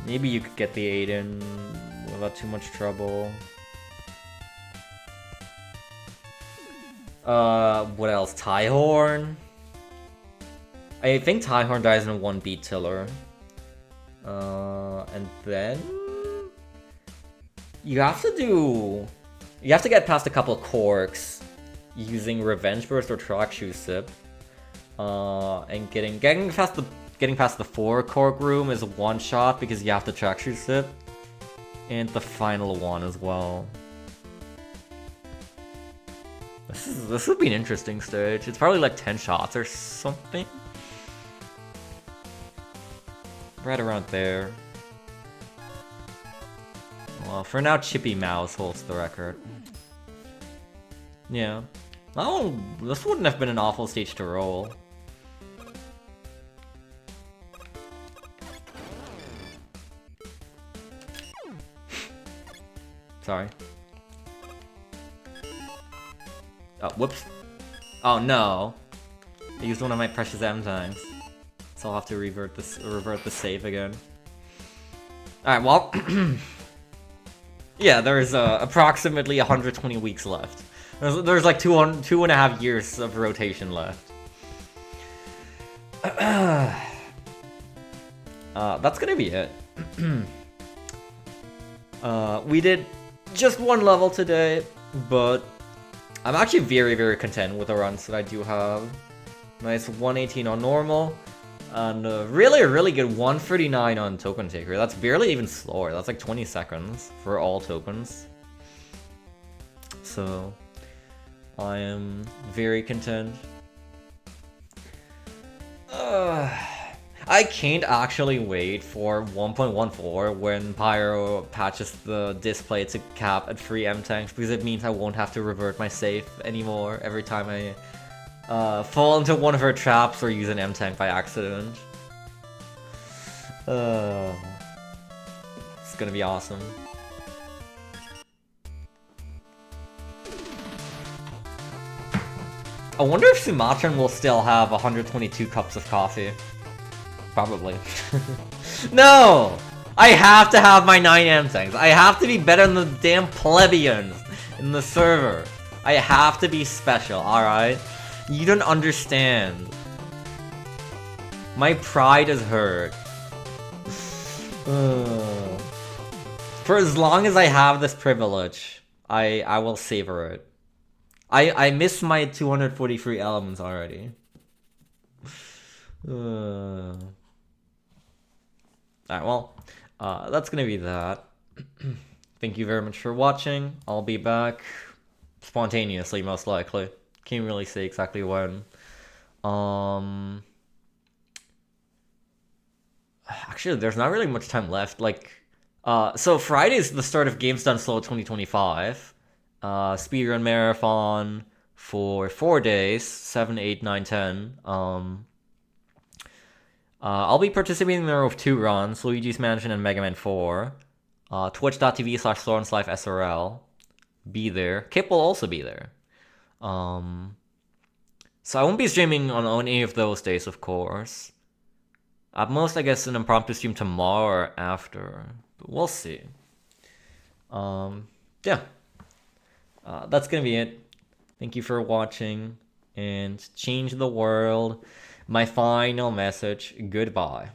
Maybe you could get the 8 in without too much trouble. What else? Tie Horn? I think Tie Horn dies in 1 Beat Tiller. And then... You have to get past a couple corks using Revenge Burst or Track Shoe Sip. And getting past the 4 cork room is 1 shot because you have to Track Shoe Sip. And the final one as well. This would be an interesting stage. It's probably like 10 shots or something. Right around there. Well, for now, Chippy Mouse holds the record. Yeah. Oh, this wouldn't have been an awful stage to roll. Sorry. Oh, whoops. Oh no. I used one of my precious M-times. So I'll have to revert the save again. Alright, well... yeah, there's approximately 120 weeks left. There's like 2.5 years of rotation left. That's gonna be it. We did just 1 level today, but I'm actually very content with the runs that I do have. Nice 118 on normal. And really good 139 on Token Taker. That's barely even slower. That's like 20 seconds for all tokens. So, I am very content. I can't actually wait for 1.14 when Pyro patches the display to cap at 3 M-Tanks, because it means I won't have to revert my save anymore every time I fall into one of her traps or use an M-Tank by accident. It's gonna be awesome. I wonder if Sumatran will still have 122 cups of coffee. Probably. No! I have to have my 9 M-Tanks. I have to be better than the damn plebeians in the server. I have to be special, alright? You don't understand. My pride is hurt. For as long as I have this privilege, I will savor it. I miss my 243 elements already. Alright, well, that's gonna be that. Thank you very much for watching. I'll be back spontaneously, most likely. Can't really say exactly when. Actually, there's not really much time left. Like, so Friday is the start of Games Done Slow 2025. Speedrun Marathon for 4 days, 7, 8, 9, 10. I'll be participating there with 2 runs, Luigi's Mansion and Mega Man 4. Twitch.tv/SlorensLifeSRL. Be there. Kip will also be there. So I won't be streaming on any of those days, of course. At most, I guess, an impromptu stream tomorrow or after. But we'll see. Yeah. That's gonna be it. Thank you for watching, and change the world. My final message, goodbye.